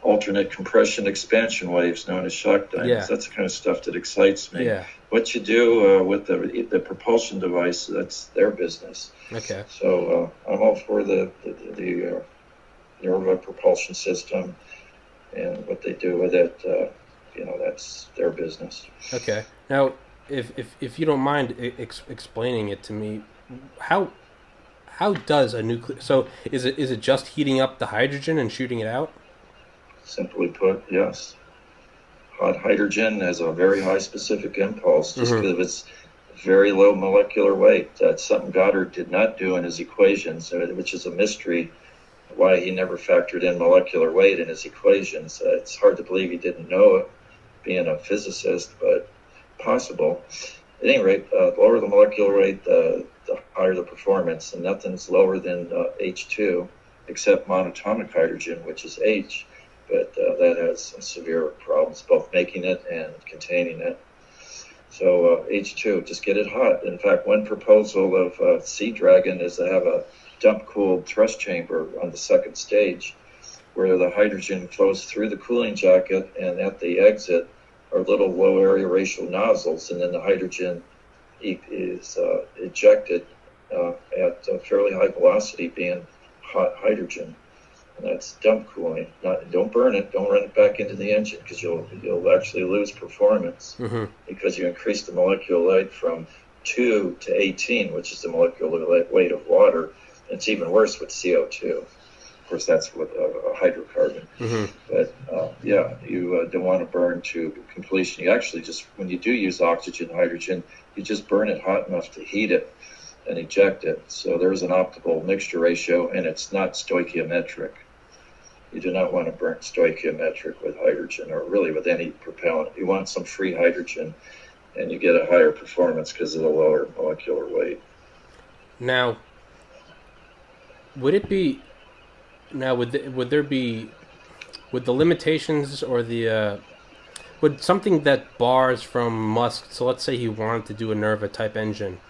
B: alternate compression expansion waves known as shock dynamics.
A: Yeah.
B: That's the kind of stuff that excites me.
A: Yeah.
B: What you do with the propulsion device, that's their business.
A: Okay.
B: So I'm all for the propulsion system and what they do with it. That's their business.
A: Okay. Now, if you don't mind explaining it to me, how does a nuclear? So is it just heating up the hydrogen and shooting it out?
B: Simply put, yes. Hot hydrogen has a very high specific impulse just because of its very low molecular weight. That's something Goddard did not do in his equations, which is a mystery why he never factored in molecular weight in his equations. It's hard to believe he didn't know it, being a physicist, but possible. At any rate, lower the molecular weight, the higher the performance, and nothing's lower than H2 except monatomic hydrogen, which is H. But that has severe problems, both making it and containing it. So H2, just get it hot. In fact, one proposal of Sea Dragon is to have a dump-cooled thrust chamber on the second stage, where the hydrogen flows through the cooling jacket, and at the exit are little low-area ratio nozzles, and then the hydrogen is ejected at a fairly high velocity, being hot hydrogen. And that's dump cooling. Don't burn it. Don't run it back into the engine because you'll actually lose performance because you increase the molecular weight from 2 to 18, which is the molecular weight of water. And it's even worse with CO2. Of course, that's with a hydrocarbon. But you don't want to burn to completion. You actually just, when you do use oxygen, hydrogen, you just burn it hot enough to heat it and eject it. So there's an optimal mixture ratio, and it's not stoichiometric. You do not want to burn stoichiometric with hydrogen or really with any propellant. You want some free hydrogen, and you get a higher performance because of the lower molecular weight.
A: Now, would the limitations or would something that bars from Musk, so let's say he wanted to do a Nerva type engine,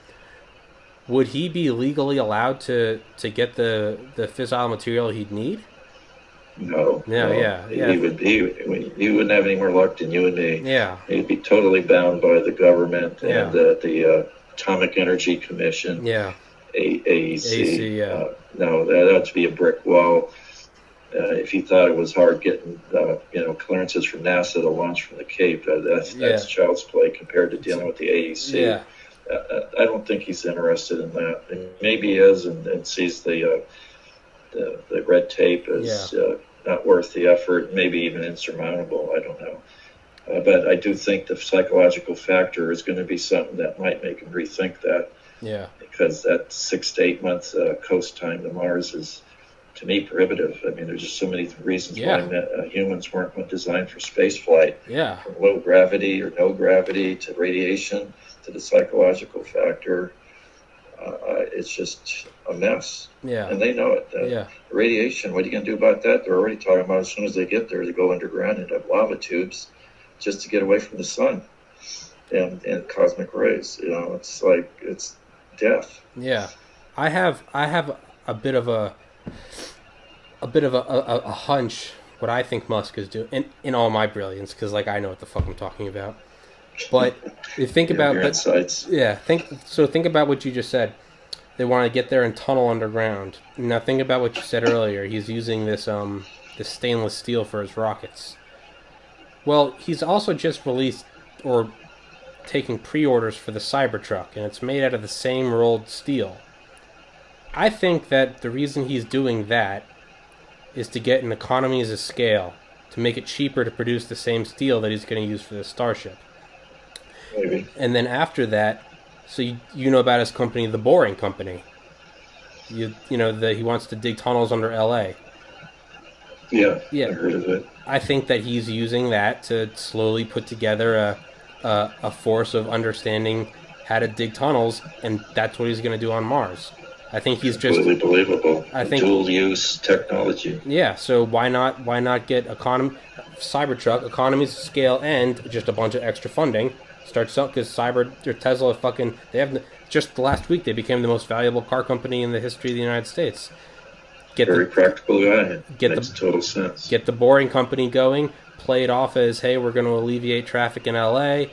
A: would he be legally allowed to get the fissile material he'd need?
B: No.
A: Yeah.
B: He wouldn't have any more luck than you and me.
A: Yeah.
B: He'd be totally bound by the government and the Atomic Energy Commission.
A: Yeah.
B: AEC.
A: Yeah.
B: No, that'd be a brick wall. If he thought it was hard getting clearances from NASA to launch from the Cape, that's child's play compared to dealing with the AEC.
A: Yeah.
B: I don't think he's interested in that. Maybe he is and sees the red tape as not worth the effort, maybe even insurmountable. I don't know. But I do think the psychological factor is going to be something that might make him rethink that.
A: Yeah.
B: Because that 6 to 8 month coast time to Mars is, to me, prohibitive. I mean, there's just so many reasons why humans weren't designed for space flight.
A: Yeah.
B: From low gravity or no gravity to radiation to the psychological factor. It's just a mess.
A: Yeah.
B: And they know it. Radiation, what are you going to do about that? They're already talking about as soon as they get there, they go underground and have lava tubes just to get away from the sun and cosmic rays. It's like, it's death.
A: Yeah. I have a bit of a hunch what I think Musk is doing in all my brilliance, because I know what the fuck I'm talking about. But you think about
B: insights.
A: Think about what you just said. They want to get there and tunnel underground. Now think about what you said earlier. He's using this stainless steel for his rockets. Well, he's also just released, or taking pre-orders for the Cybertruck, and it's made out of the same rolled steel. I think that the reason he's doing that is to get an economies of scale, to make it cheaper to produce the same steel that he's going to use for the Starship.
B: Maybe.
A: And then after that, so you know about his company, the Boring Company. He wants to dig tunnels under L.A.
B: Yeah,
A: Yeah.
B: I heard of it.
A: I think that he's using that to slowly put together a force of understanding how to dig tunnels, and that's what he's going to do on Mars. I think he's just
B: Completely believable.
A: I think
B: Dual-use technology.
A: Yeah, so why not get Cybertruck economies of scale and just a bunch of extra funding? Start selling because Tesla just last week they became the most valuable car company in the history of the United States.
B: Very practical guy. Makes total sense.
A: Get the Boring Company going. Play it off as, hey, we're going to alleviate traffic in L.A.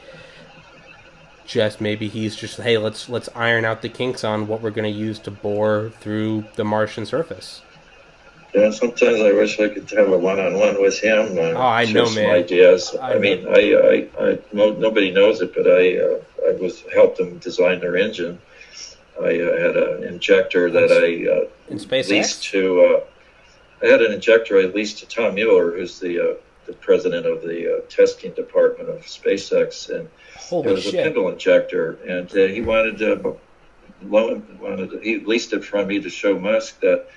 A: Maybe he's just, hey, let's iron out the kinks on what we're going to use to bore through the Martian surface.
B: Yeah, sometimes I wish I could have a one-on-one with him.
A: I know,
B: some
A: man.
B: Ideas. I mean, nobody knows it, but I helped them design their engine. I had an injector that
A: in SpaceX?
B: leased to. I had an injector I leased to Tom Mueller, who's the president of the testing department of SpaceX, and it was a Pendle injector, and he he leased it from me to show Musk that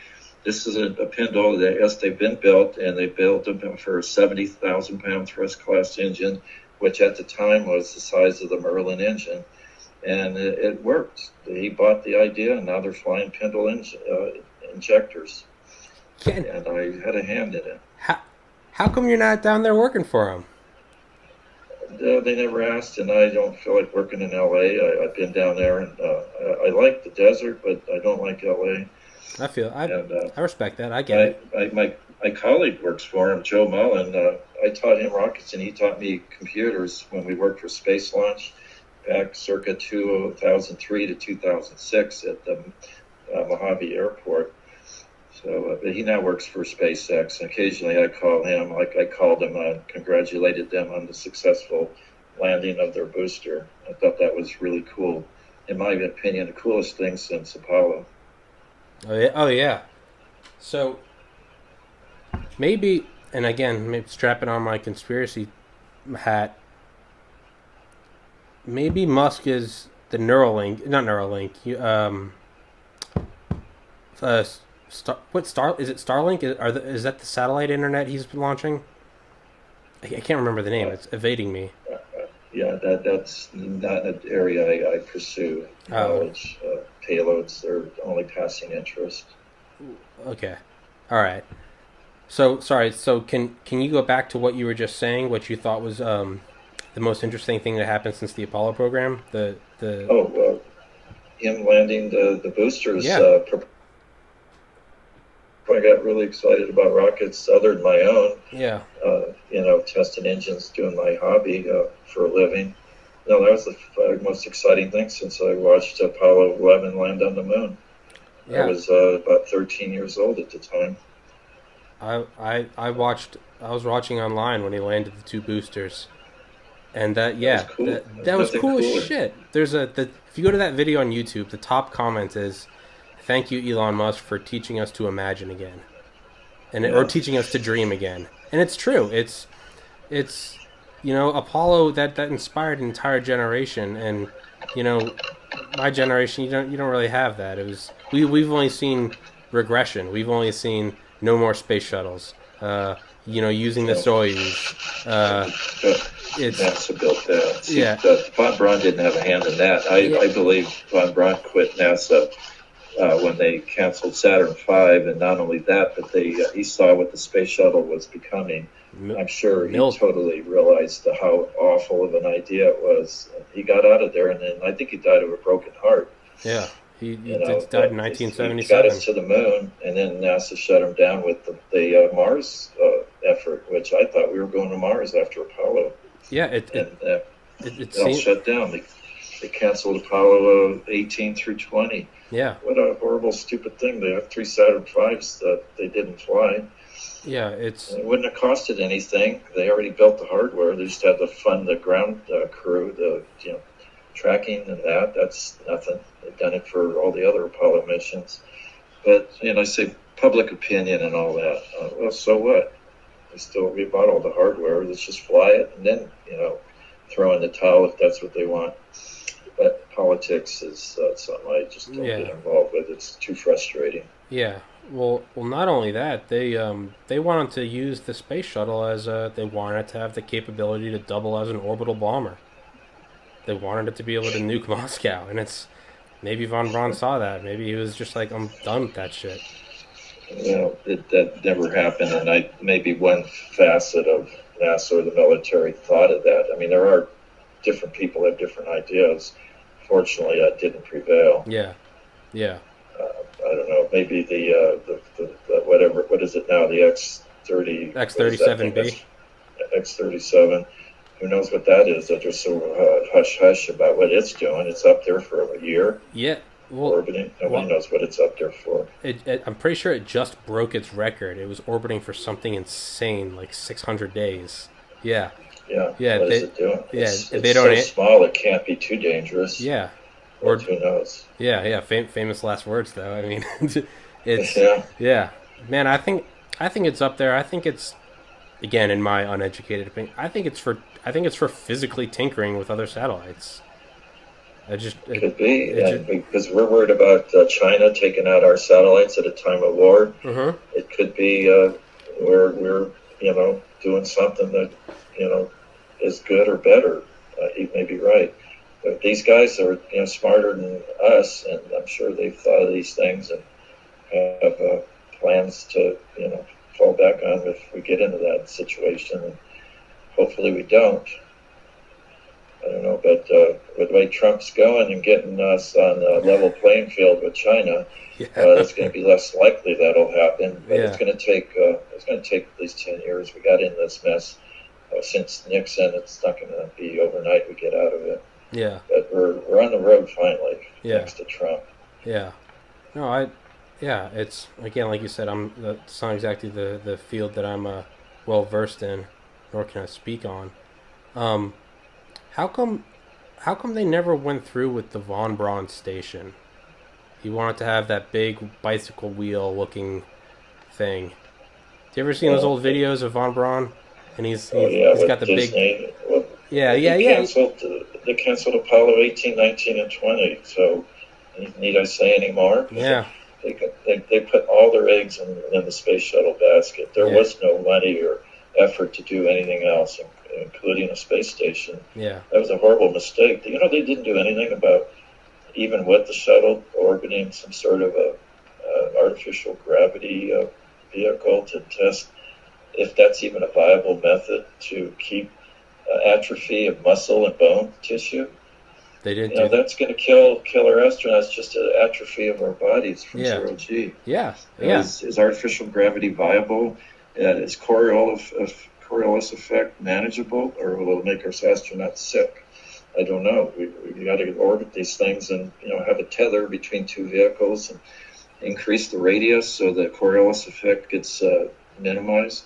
B: this is a Pendle that, yes, they've been built, and they built them for a 70,000-pound thrust-class engine, which at the time was the size of the Merlin engine. And it worked. He bought the idea, and now they're flying Pendle injectors. And I had a hand in it.
A: How come you're not down there working for him?
B: They never asked, and I don't feel like working in L.A. I've been down there, and I like the desert, but I don't like L.A.
A: I respect that. I get it.
B: My colleague works for him, Joe Mullen. I taught him rockets, and he taught me computers when we worked for Space Launch back circa 2003 to 2006 at the Mojave Airport. So, but he now works for SpaceX. And occasionally I call him, like I called him and congratulated them on the successful landing of their booster. I thought that was really cool. In my opinion, the coolest thing since Apollo.
A: Oh, yeah. So, maybe, and again, maybe strapping on my conspiracy hat, maybe Musk is the Neuralink, is it Starlink? Is that the satellite internet he's launching? I can't remember the name. It's evading me.
B: Yeah, that's not an area I pursue. Knowledge, payloads are only passing interest.
A: Okay, all right. So sorry. So can you go back to what you were just saying? What you thought was the most interesting thing that happened since the Apollo program?
B: Him landing the boosters.
A: Yeah.
B: I got really excited about rockets other than my own.
A: Yeah.
B: Testing engines, doing my hobby for a living. That was the most exciting thing since I watched Apollo 11 land on the moon. Yeah. I was about 13 years old at the time.
A: I was watching online when he landed the two boosters. And that was cool as shit. If you go to that video on YouTube, the top comment is, "Thank you, Elon Musk, for teaching us to imagine again, or teaching us to dream again." And it's true. It's Apollo that inspired an entire generation, and my generation, you don't really have that. It was we've only seen regression. We've only seen no more space shuttles. Using the Soyuz.
B: NASA built that. Von Braun didn't have a hand in that. I believe Von Braun quit NASA when they canceled Saturn V, and not only that, but he saw what the space shuttle was becoming. I'm sure he totally realized how awful of an idea it was. He got out of there, and then I think he died of a broken heart.
A: Yeah, he died in 1977.
B: He got us to the moon, and then NASA shut him down with the Mars effort, which I thought we were going to Mars after Apollo.
A: Yeah, it
B: all shut down. They canceled Apollo 18 through 20.
A: Yeah.
B: What a horrible, stupid thing. They have 3 Saturn V's that they didn't fly.
A: Yeah,
B: It wouldn't have costed anything. They already built the hardware. They just had to fund the ground crew, the tracking and that. That's nothing. They've done it for all the other Apollo missions. But I say public opinion and all that. Well, so what? We bought all the hardware. Let's just fly it and then throw in the towel if that's what they want. But politics is something I just don't get involved with. It's too frustrating.
A: Yeah. Well, not only that, they wanted to use the space shuttle as they wanted to have the capability to double as an orbital bomber. They wanted it to be able to nuke Moscow, and maybe von Braun saw that. Maybe he was just like, I'm done with that shit.
B: That never happened, and maybe one facet of NASA or the military thought of that. I mean, there are different people have different ideas. Fortunately, that didn't prevail.
A: Yeah.
B: I don't know. Maybe the whatever. What is it now? The
A: X-37B.
B: X-37. Who knows what that is? They're just so hush hush about what it's doing. It's up there for a year.
A: Yeah. Well,
B: orbiting. Nobody knows what it's up there for.
A: I'm pretty sure it just broke its record. It was orbiting for something insane, like 600 days. Yeah.
B: Yeah. What is it doing?
A: Yeah.
B: It's so small it can't be too dangerous.
A: Yeah.
B: Or who knows?
A: Yeah. Famous last words, though. I mean, it's
B: yeah.
A: Man, I think it's up there. I think it's, again, in my uneducated opinion, I think it's for physically tinkering with other satellites.
B: It could be, because we're worried about China taking out our satellites at a time of war.
A: Mm-hmm.
B: It could be we're doing something that is good or better. You may be right. But these guys are smarter than us, and I'm sure they've thought of these things and have plans to fall back on if we get into that situation. And hopefully we don't. I don't know, but with the way Trump's going and getting us on a level playing field with China, it's going to be less likely that'll happen. But it's going to take at least 10 years. We got in this mess since Nixon. It's not going to be overnight we get out of it.
A: Yeah.
B: But we're on the road finally, thanks to Trump.
A: Yeah. No, it's, again, like you said, it's not exactly the field that I'm well versed in, nor can I speak on. How come they never went through with the von Braun station? He wanted to have that big bicycle wheel looking thing. Do you ever seen those old videos of von Braun? And he's got the
B: Disney.
A: big.
B: They canceled Apollo 18, 19, and 20. So need I say any more?
A: Yeah.
B: They put all their eggs in the space shuttle basket. There was no money or effort to do anything else, including a space station.
A: Yeah.
B: That was a horrible mistake. They didn't do anything about, even with the shuttle, orbiting some sort of a artificial gravity vehicle to test if that's even a viable method to keep atrophy of muscle and bone tissue.
A: They didn't.
B: That's going to kill our astronauts. Just an atrophy of our bodies from zero G.
A: Yeah.
B: Is artificial gravity viable? Is Coriolis effect manageable, or will it make our astronauts sick? I don't know. We got to orbit these things and have a tether between two vehicles and increase the radius so the Coriolis effect gets minimized.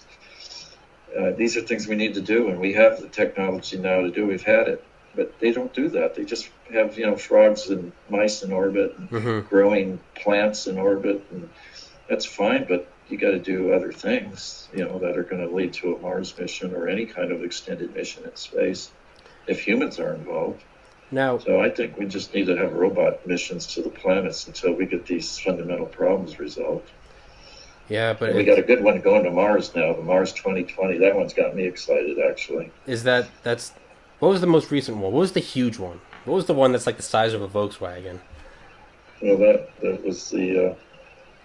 B: These are things we need to do, and we have the technology now to do. We've had it, but they don't do that. They just have frogs and mice in orbit, and growing plants in orbit, and that's fine. But you got to do other things, that are going to lead to a Mars mission or any kind of extended mission in space, if humans are involved.
A: Now,
B: so I think we just need to have robot missions to the planets until we get these fundamental problems resolved.
A: Yeah, but
B: we got a good one going to Mars now, the Mars 2020. That one's got me excited, actually.
A: That's what was the most recent one? What was the huge one? What was the one that's like the size of a Volkswagen?
B: Well, that was the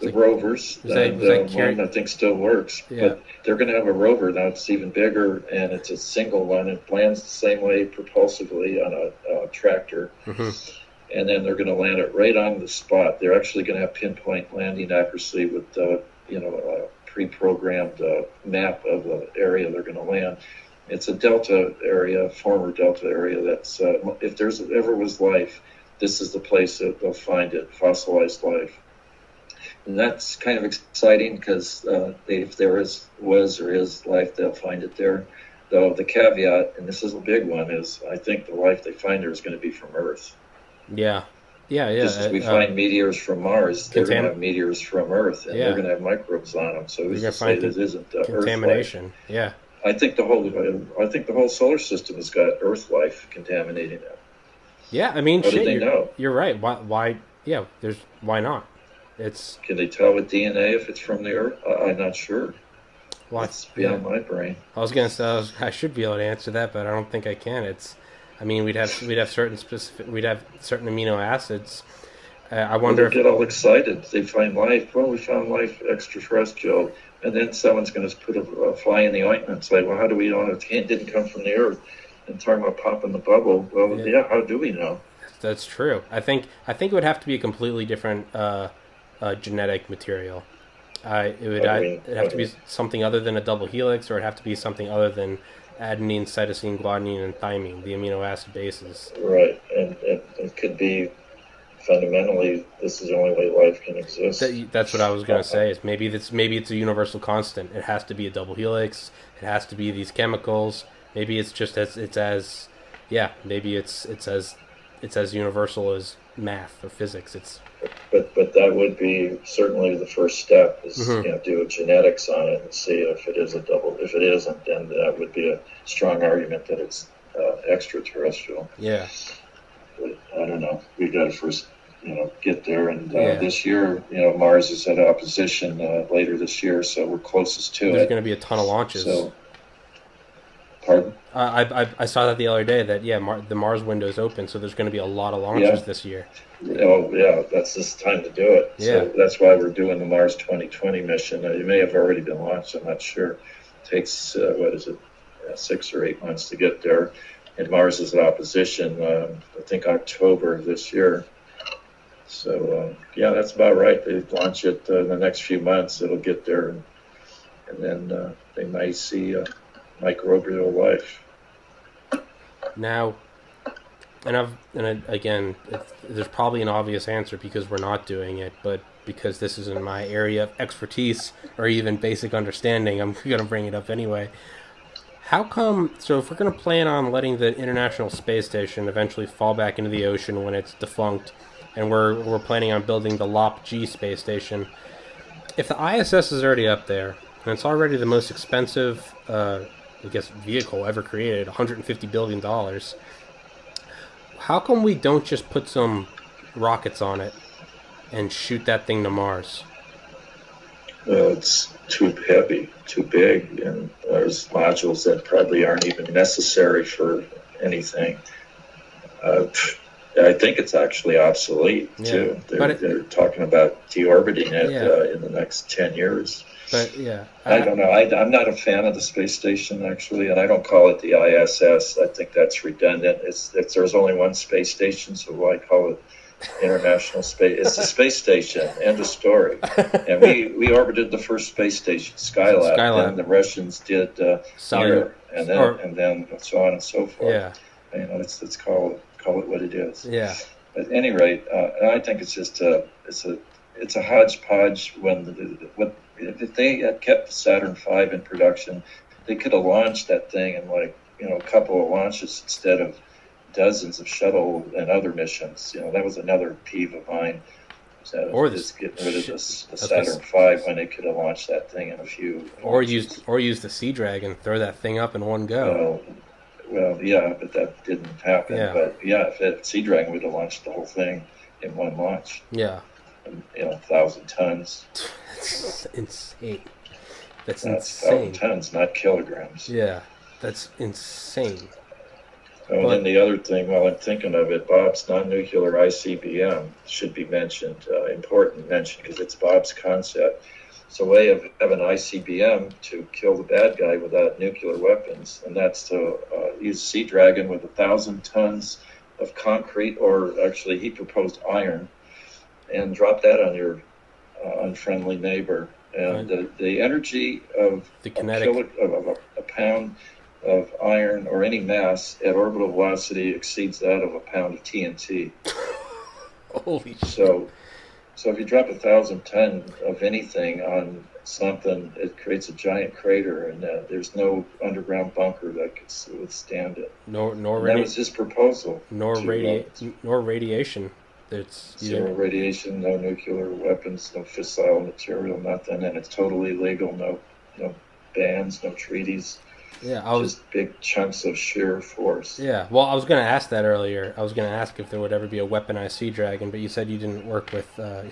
B: rovers. One I think still works.
A: Yeah.
B: But they're going to have a rover now. It's even bigger, and it's a single one. It lands the same way propulsively on a tractor.
A: Mm-hmm.
B: And then they're going to land it right on the spot. They're actually going to have pinpoint landing accuracy with a pre-programmed map of the area they're going to land. It's a delta area, former delta area. That's if there's ever was life, this is the place that they'll find it, fossilized life. And that's kind of exciting because if there was or is life, they'll find it there. Though the caveat, and this is a big one, is I think the life they find there is going to be from Earth.
A: Yeah. Yeah.
B: Just as we find meteors from Mars, they're going to have meteors from Earth, and they're going to have microbes on them. So who's to say this isn't
A: contamination?
B: Earth life?
A: Yeah.
B: I think the whole solar system has got Earth life contaminating it.
A: Yeah, I mean,
B: how did they know?
A: You're right. Why? Yeah, why not?
B: Can they tell with DNA if it's from the Earth? I'm not sure. Well, it's beyond my brain.
A: I was gonna say I should be able to answer that, but I don't think I can. I mean, we'd have certain amino acids. I wonder.
B: They get all excited. They find life. Well, we found life extraterrestrial, and then someone's going to put a fly in the ointment. It's like, well, how do we know it didn't come from the Earth? And talking about popping the bubble. Well, yeah. How do we know?
A: That's true. I think it would have to be a completely different genetic material. It'd have to be something other than a double helix, or it'd have to be something other than adenine, cytosine, guanine, and thymine, the amino acid bases.
B: Right, and it could be fundamentally this is the only way life can exist.
A: That's what I was going to say. Is maybe it's a universal constant. It has to be a double helix. It has to be these chemicals. Maybe it's just maybe it's as universal as math or physics.
B: But that would be certainly the first step is do a genetics on it and see if it is a double. If it isn't, then that would be a strong argument that it's extraterrestrial.
A: Yeah.
B: But I don't know. We got to first get there, and this year Mars is at opposition later this year, so we're closest to it.
A: There's going to be a ton of launches.
B: So, pardon?
A: I saw that the other day that the Mars window is open, so there's going to be a lot of launches this year.
B: Oh yeah, that's this time to do it.
A: Yeah.
B: So that's why we're doing the Mars 2020 mission. It may have already been launched. I'm not sure. It takes 6 or 8 months to get there, and Mars is at opposition. I think October of this year. So that's about right. They launch it in the next few months. It'll get there, and then they may see microbial life.
A: Now, again, there's probably an obvious answer because we're not doing it, but because this isn't my area of expertise or even basic understanding, I'm going to bring it up anyway. How come? So, if we're going to plan on letting the International Space Station eventually fall back into the ocean when it's defunct, and we're planning on building the LOP-G space station, if the ISS is already up there and it's already the most expensive vehicle ever created, $150 billion, how come we don't just put some rockets on it and shoot that thing to Mars?
B: Well, it's too heavy, too big, and there's modules that probably aren't even necessary for anything. I think it's actually obsolete, too. They're talking about deorbiting it in the next 10 years.
A: But, yeah.
B: I don't know. I'm not a fan of the space station, actually, and I don't call it the ISS. I think that's redundant. There's only one space station, so why call it International Space? It's a space station, end of story. And we orbited the first space station, Skylab. And the Russians did Mir, and then so on and so forth.
A: Yeah.
B: Let's call it what it is.
A: Yeah.
B: At any rate, I think it's just it's a hodgepodge. If they had kept the Saturn V in production, they could have launched that thing in a couple of launches instead of dozens of shuttle and other missions. That was another peeve of mine. Or just getting rid of the Saturn V when they could have launched that thing in a few.
A: Or use the Sea Dragon, throw that thing up in one go.
B: Well, yeah, but that didn't happen.
A: Yeah.
B: But if Sea Dragon would have launched the whole thing in one launch.
A: Yeah.
B: 1,000 tons.
A: That's insane. That's
B: insane. 1,000 tons, not kilograms.
A: Yeah, that's insane.
B: And then the other thing, while I'm thinking of it, Bob's non-nuclear ICBM should be mentioned, important mention, because it's Bob's concept. It's a way of having ICBM to kill the bad guy without nuclear weapons, and that's to use Sea Dragon with 1,000 tons of concrete, or actually he proposed iron, and drop that on your unfriendly neighbor. And the energy of a pound of iron or any mass at orbital velocity exceeds that of a pound of TNT.
A: Holy shit.
B: So So if you drop 1,000 ton of anything on something, it creates a giant crater, and there's no underground bunker that could withstand it. That was his proposal.
A: Nor radiation. It's
B: zero radiation, no nuclear weapons, no fissile material, nothing, and it's totally legal. No bans, no treaties.
A: Yeah,
B: just big chunks of sheer force.
A: Yeah, well, I was going to ask that earlier. I was going to ask if there would ever be a weaponized sea dragon, but you said you didn't work with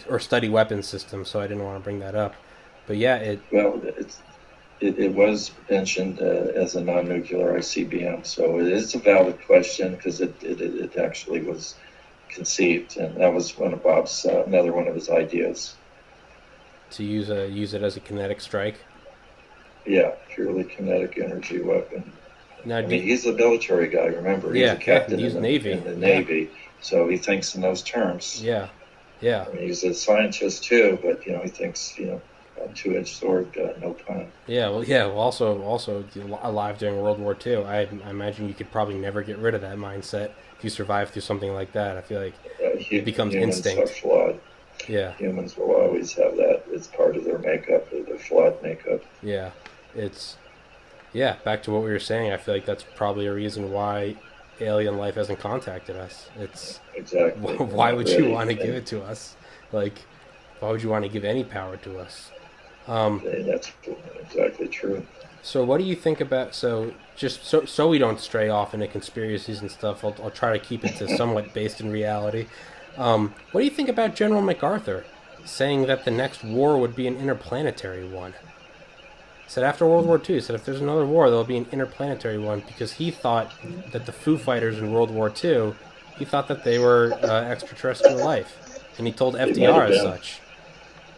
A: or study weapons systems, so I didn't want to bring that up. But yeah,
B: it was mentioned as a non-nuclear ICBM, so it is a valid question because it actually was conceived, and that was one of Bob's another one of his ideas.
A: To use it as a kinetic strike.
B: Yeah, purely kinetic energy weapon. Now, he's a military guy. Remember, he's a captain in the Navy, so he thinks in those terms.
A: Yeah.
B: He's a scientist too, but he thinks a two-edged sword, no pun.
A: Well, also alive during World War II. I imagine you could probably never get rid of that mindset if you survive through something like that. I feel like it becomes instinct.
B: Humans are flawed.
A: Yeah.
B: Humans will always have that. It's part of their makeup, their flawed makeup.
A: Yeah. Back to what we were saying, I feel like that's probably a reason why alien life hasn't contacted us. It's
B: exactly.
A: Why would you want to give it to us? Like, why would you want to give any power to us?
B: That's exactly true.
A: So what do you think about, so we don't stray off into conspiracies and stuff, I'll try to keep it to somewhat based in reality. What do you think about General MacArthur saying that the next war would be an interplanetary one? Said after World War II, said if there's another war, there'll be an interplanetary one, because he thought that the Foo Fighters in World War II, he thought that they were extraterrestrial life, and he told FDR as such.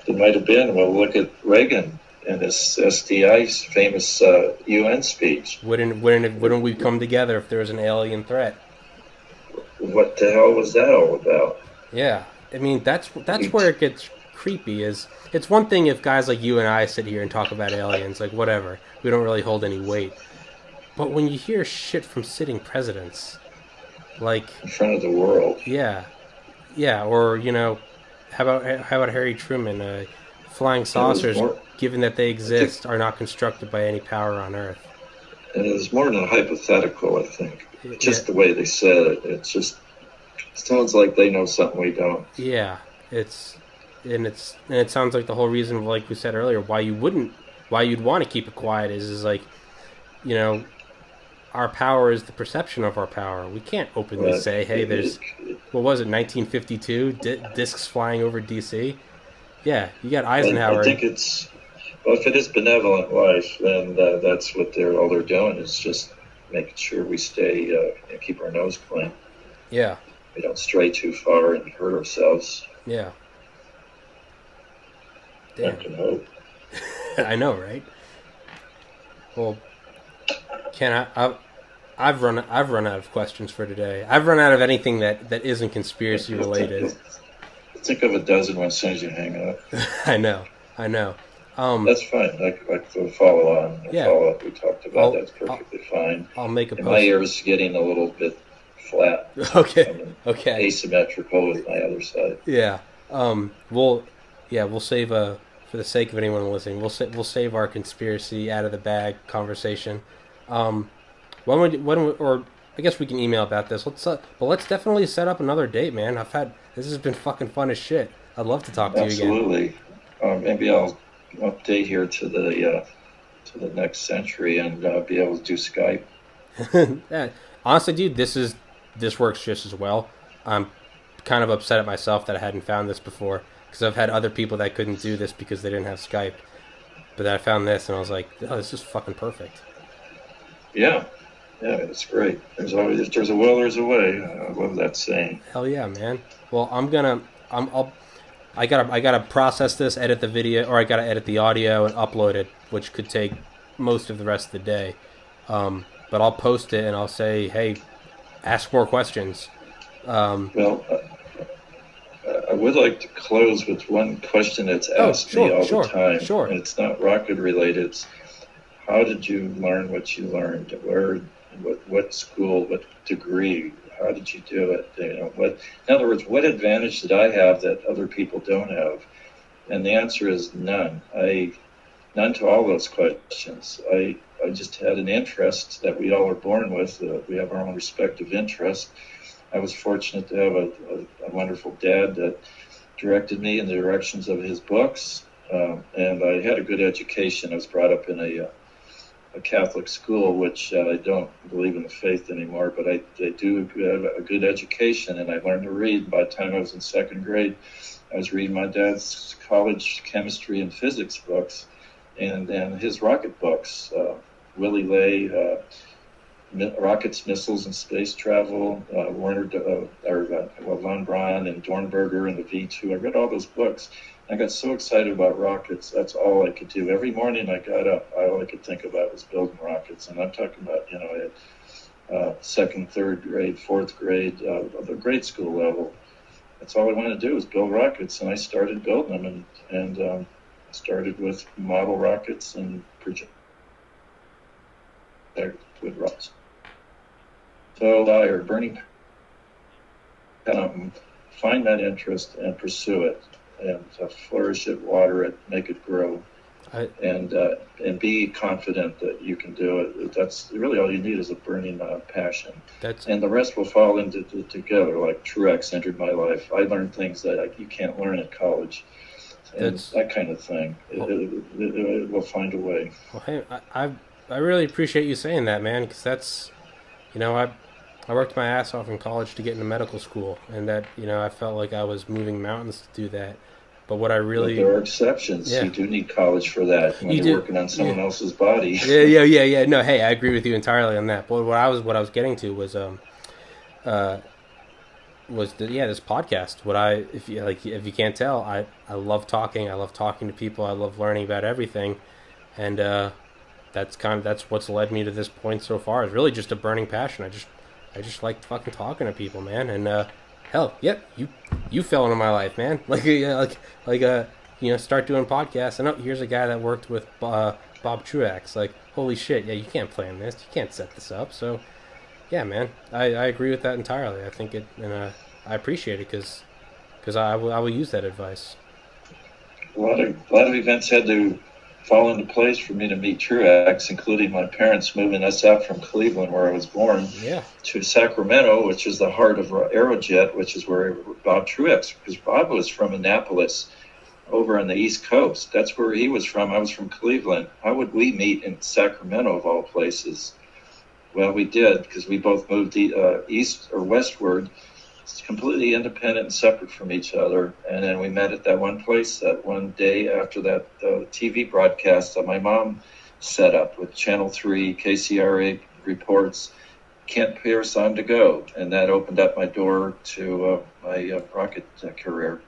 B: It might have been. Well, look at Reagan and his SDI's famous UN speech.
A: Wouldn't we come together if there was an alien threat?
B: What the hell was that all about?
A: Yeah, I mean that's where it gets creepy. It's one thing if guys like you and I sit here and talk about aliens, like whatever, we don't really hold any weight. But when you hear shit from sitting presidents, like
B: in front of the world,
A: yeah, or how about Harry Truman? Flying saucers, given that they exist, are not constructed by any power on Earth.
B: And it was more than a hypothetical, I think. Just the way they said it, it sounds like they know something we don't.
A: Yeah, it sounds like the whole reason, like we said earlier, why you'd want to keep it quiet is like, our power is the perception of our power. We can't openly say, hey, there's, what was it, 1952, discs flying over D.C.? Yeah, you got Eisenhower.
B: I think if it is benevolent life, then that's what all they're doing is just making sure we stay and keep our nose clean.
A: Yeah.
B: We don't stray too far and hurt ourselves.
A: Yeah. Damn.
B: I can hope.
A: I know, right? Well, I've run out of questions for today. I've run out of anything that isn't conspiracy related.
B: Think of a dozen as soon as you hang up.
A: I know.
B: That's fine. I can follow on. Follow up we talked about. That's perfectly fine.
A: I'll make a post.
B: My ear's getting a little bit flat.
A: Okay.
B: Asymmetrical with my other side.
A: Yeah. We'll save for the sake of anyone listening. We'll save our conspiracy out of the bag conversation. Or I guess we can email about this. Let's definitely set up another date, man. This has been fucking fun as shit. I'd love to talk to you again.
B: Absolutely. Maybe I'll update here to the next century and be able to do Skype.
A: Yeah. Honestly, dude, this works just as well. I'm kind of upset at myself that I hadn't found this before, because I've had other people that couldn't do this because they didn't have Skype. But then I found this and I was like, oh, this is fucking perfect.
B: Yeah. Yeah, it's great. There's a will, there's a way. I love that saying.
A: Hell yeah, man. Well, I gotta process this, edit the video, or I gotta edit the audio and upload it, which could take most of the rest of the day. But I'll post it and I'll say, hey, ask more questions.
B: Well, I would like to close with one question that's asked me all the time.
A: Sure.
B: And it's not rocket related. It's how did you learn what you learned? Where, what school, what degree? How did you do it? In other words, what advantage did I have that other people don't have? And the answer is none. None to all those questions. I just had an interest that we all are born with. We have our own respective interests. I was fortunate to have a wonderful dad that directed me in the directions of his books, and I had a good education. I was brought up in a Catholic school, which I don't believe in the faith anymore, but I do have a good education, and I learned to read. By the time I was in second grade, I was reading my dad's college chemistry and physics books, and then his rocket books, Willy Ley, rockets, missiles, and space travel, Wernher von Braun and Dornberger and the V2. I read all those books. I got so excited about rockets. That's all I could do. Every morning I got up, all I could think about was building rockets. And I'm talking about, I had second, third grade, fourth grade, the grade school level. That's all I wanted to do was build rockets. And I started building them and started with model rockets and project with rockets. So burning, find that interest and pursue it, and flourish it, water it, make it grow, and be confident that you can do it. That's really all you need is a burning passion, and the rest will fall into together. Like Truax entered my life. I learned things that you can't learn at college, and that kind of thing. It will find a way.
A: Well, hey, I really appreciate you saying that, man, because that's, I worked my ass off in college to get into medical school, and that, I felt like I was moving mountains to do that. But what I really...
B: But there are exceptions. Yeah. You do need college for that when you're working on someone else's body.
A: Yeah. No, hey, I agree with you entirely on that. But what I was getting to was this podcast. If you can't tell, I love talking. I love talking to people. I love learning about everything, and that's what's led me to this point so far. It's really just a burning passion. I just like fucking talking to people, man. And hell, yep, you fell into my life, man. Start doing podcasts. And here's a guy that worked with Bob Truax. Like, holy shit, yeah, you can't plan this. You can't set this up. So, yeah, man, I agree with that entirely. I think it, and I appreciate it because I will use that advice.
B: A lot of events had to fall into place for me to meet Truax, including my parents moving us out from Cleveland, where I was born, to Sacramento, which is the heart of Aerojet, which is where Bob Truax, because Bob was from Annapolis over on the East Coast. That's where he was from. I was from Cleveland. How would we meet in Sacramento, of all places? Well, we did, because we both moved east or westward. It's completely independent and separate from each other. And then we met at that one place that one day after that TV broadcast that my mom set up with Channel 3, KCRA reports, Kent Pierce on to go. And that opened up my door to my rocket career.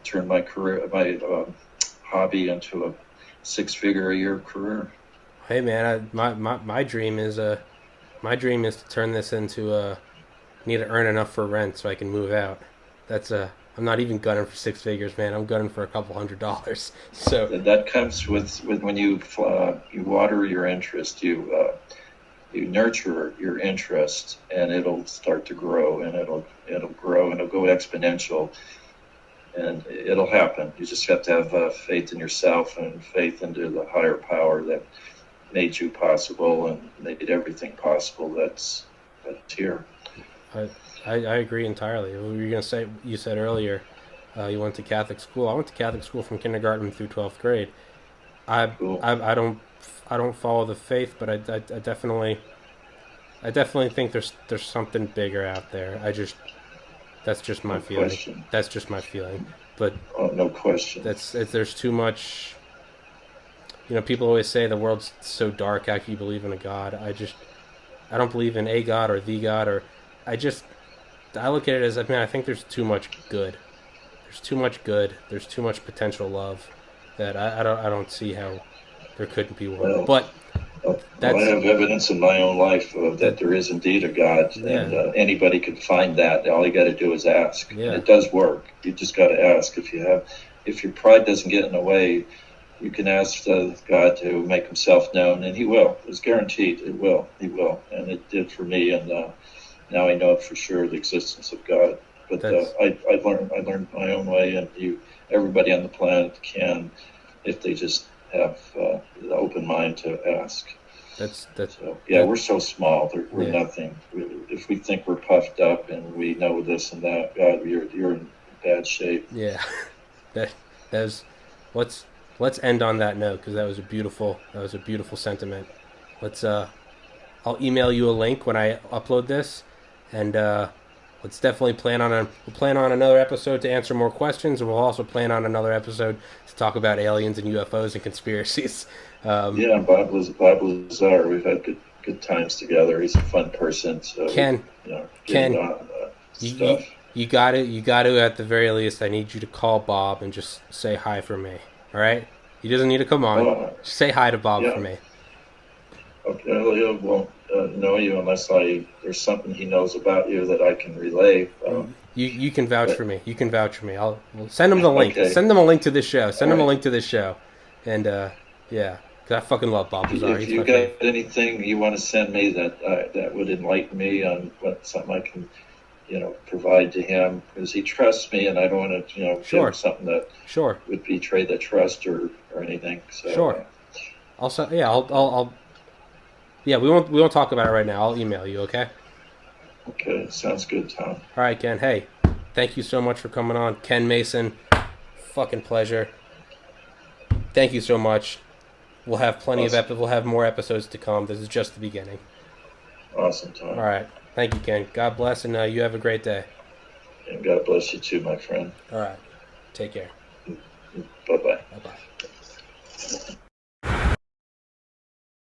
B: Turned my hobby into a six-figure-a-year career.
A: Hey, man, my dream is to turn this into need to earn enough for rent so I can move out. I'm not even gunning for six figures, man. I'm gunning for a couple $100. So
B: that comes with when you water your interest, you nurture your interest, and it'll start to grow, and it'll grow, and it'll go exponential, and it'll happen. You just have to have faith in yourself and faith into the higher power that made you possible and made everything possible that's here.
A: I agree entirely. What were you going to say? You said earlier you went to Catholic school. I went to Catholic school from kindergarten through 12th grade. I don't follow the faith, but I definitely think there's something bigger out there. That's just my feeling.
B: Question.
A: That's just my feeling. But
B: no question.
A: There's too much. People always say the world's so dark. How can you believe in a God? I don't believe in a God or the God, or I look at it as, I think there's too much good. There's too much good. There's too much potential love that I don't see how there couldn't be one. But
B: I have evidence in my own life that there is indeed a God, and anybody can find that. All you got to do is ask.
A: Yeah.
B: It does work. You just got to ask. If your pride doesn't get in the way, you can ask God to make himself known, and he will. It's guaranteed. It will. He will. And it did for me. And now I know for sure the existence of God. But I learned my own way, and everybody on the planet can, if they just have the open mind to ask. We're so small. We're nothing. If we think we're puffed up and we know this and that, God, you're in bad shape.
A: Yeah, let's end on that note, because that was a beautiful sentiment. I'll email you a link when I upload this, and let's definitely plan on another episode to answer more questions, and we'll also plan on another episode to talk about aliens and UFOs and conspiracies.
B: Bob Lazar, we've had good times together. He's a fun person. So
A: Ken, you got to at the very least, I need you to call Bob and just say hi for me. All right? He doesn't need to come on. Just say hi to Bob for me.
B: Okay, he won't know you unless there's something he knows about you that I can relay.
A: You can vouch for me. You can vouch for me. We'll send him the link. Okay. Send them a link to this show. Send them a link to this show. And because I fucking love Bob Lazar.
B: If you got anything you want to send me that would enlighten me on something I can, provide to him, because he trusts me, and I don't want to, give him something that would betray that trust or anything. So,
A: sure. I'll we won't talk about it right now. I'll email you, okay?
B: Okay, sounds good, Tom.
A: All right, Ken. Hey, thank you so much for coming on. Ken Mason, fucking pleasure. Thank you so much. We'll have we'll have more episodes to come. This is just the beginning.
B: Awesome, Tom.
A: All right. Thank you, Ken. God bless, and you have a great day.
B: And God bless you too, my friend.
A: All right. Take care.
B: Bye-bye.
A: Bye-bye.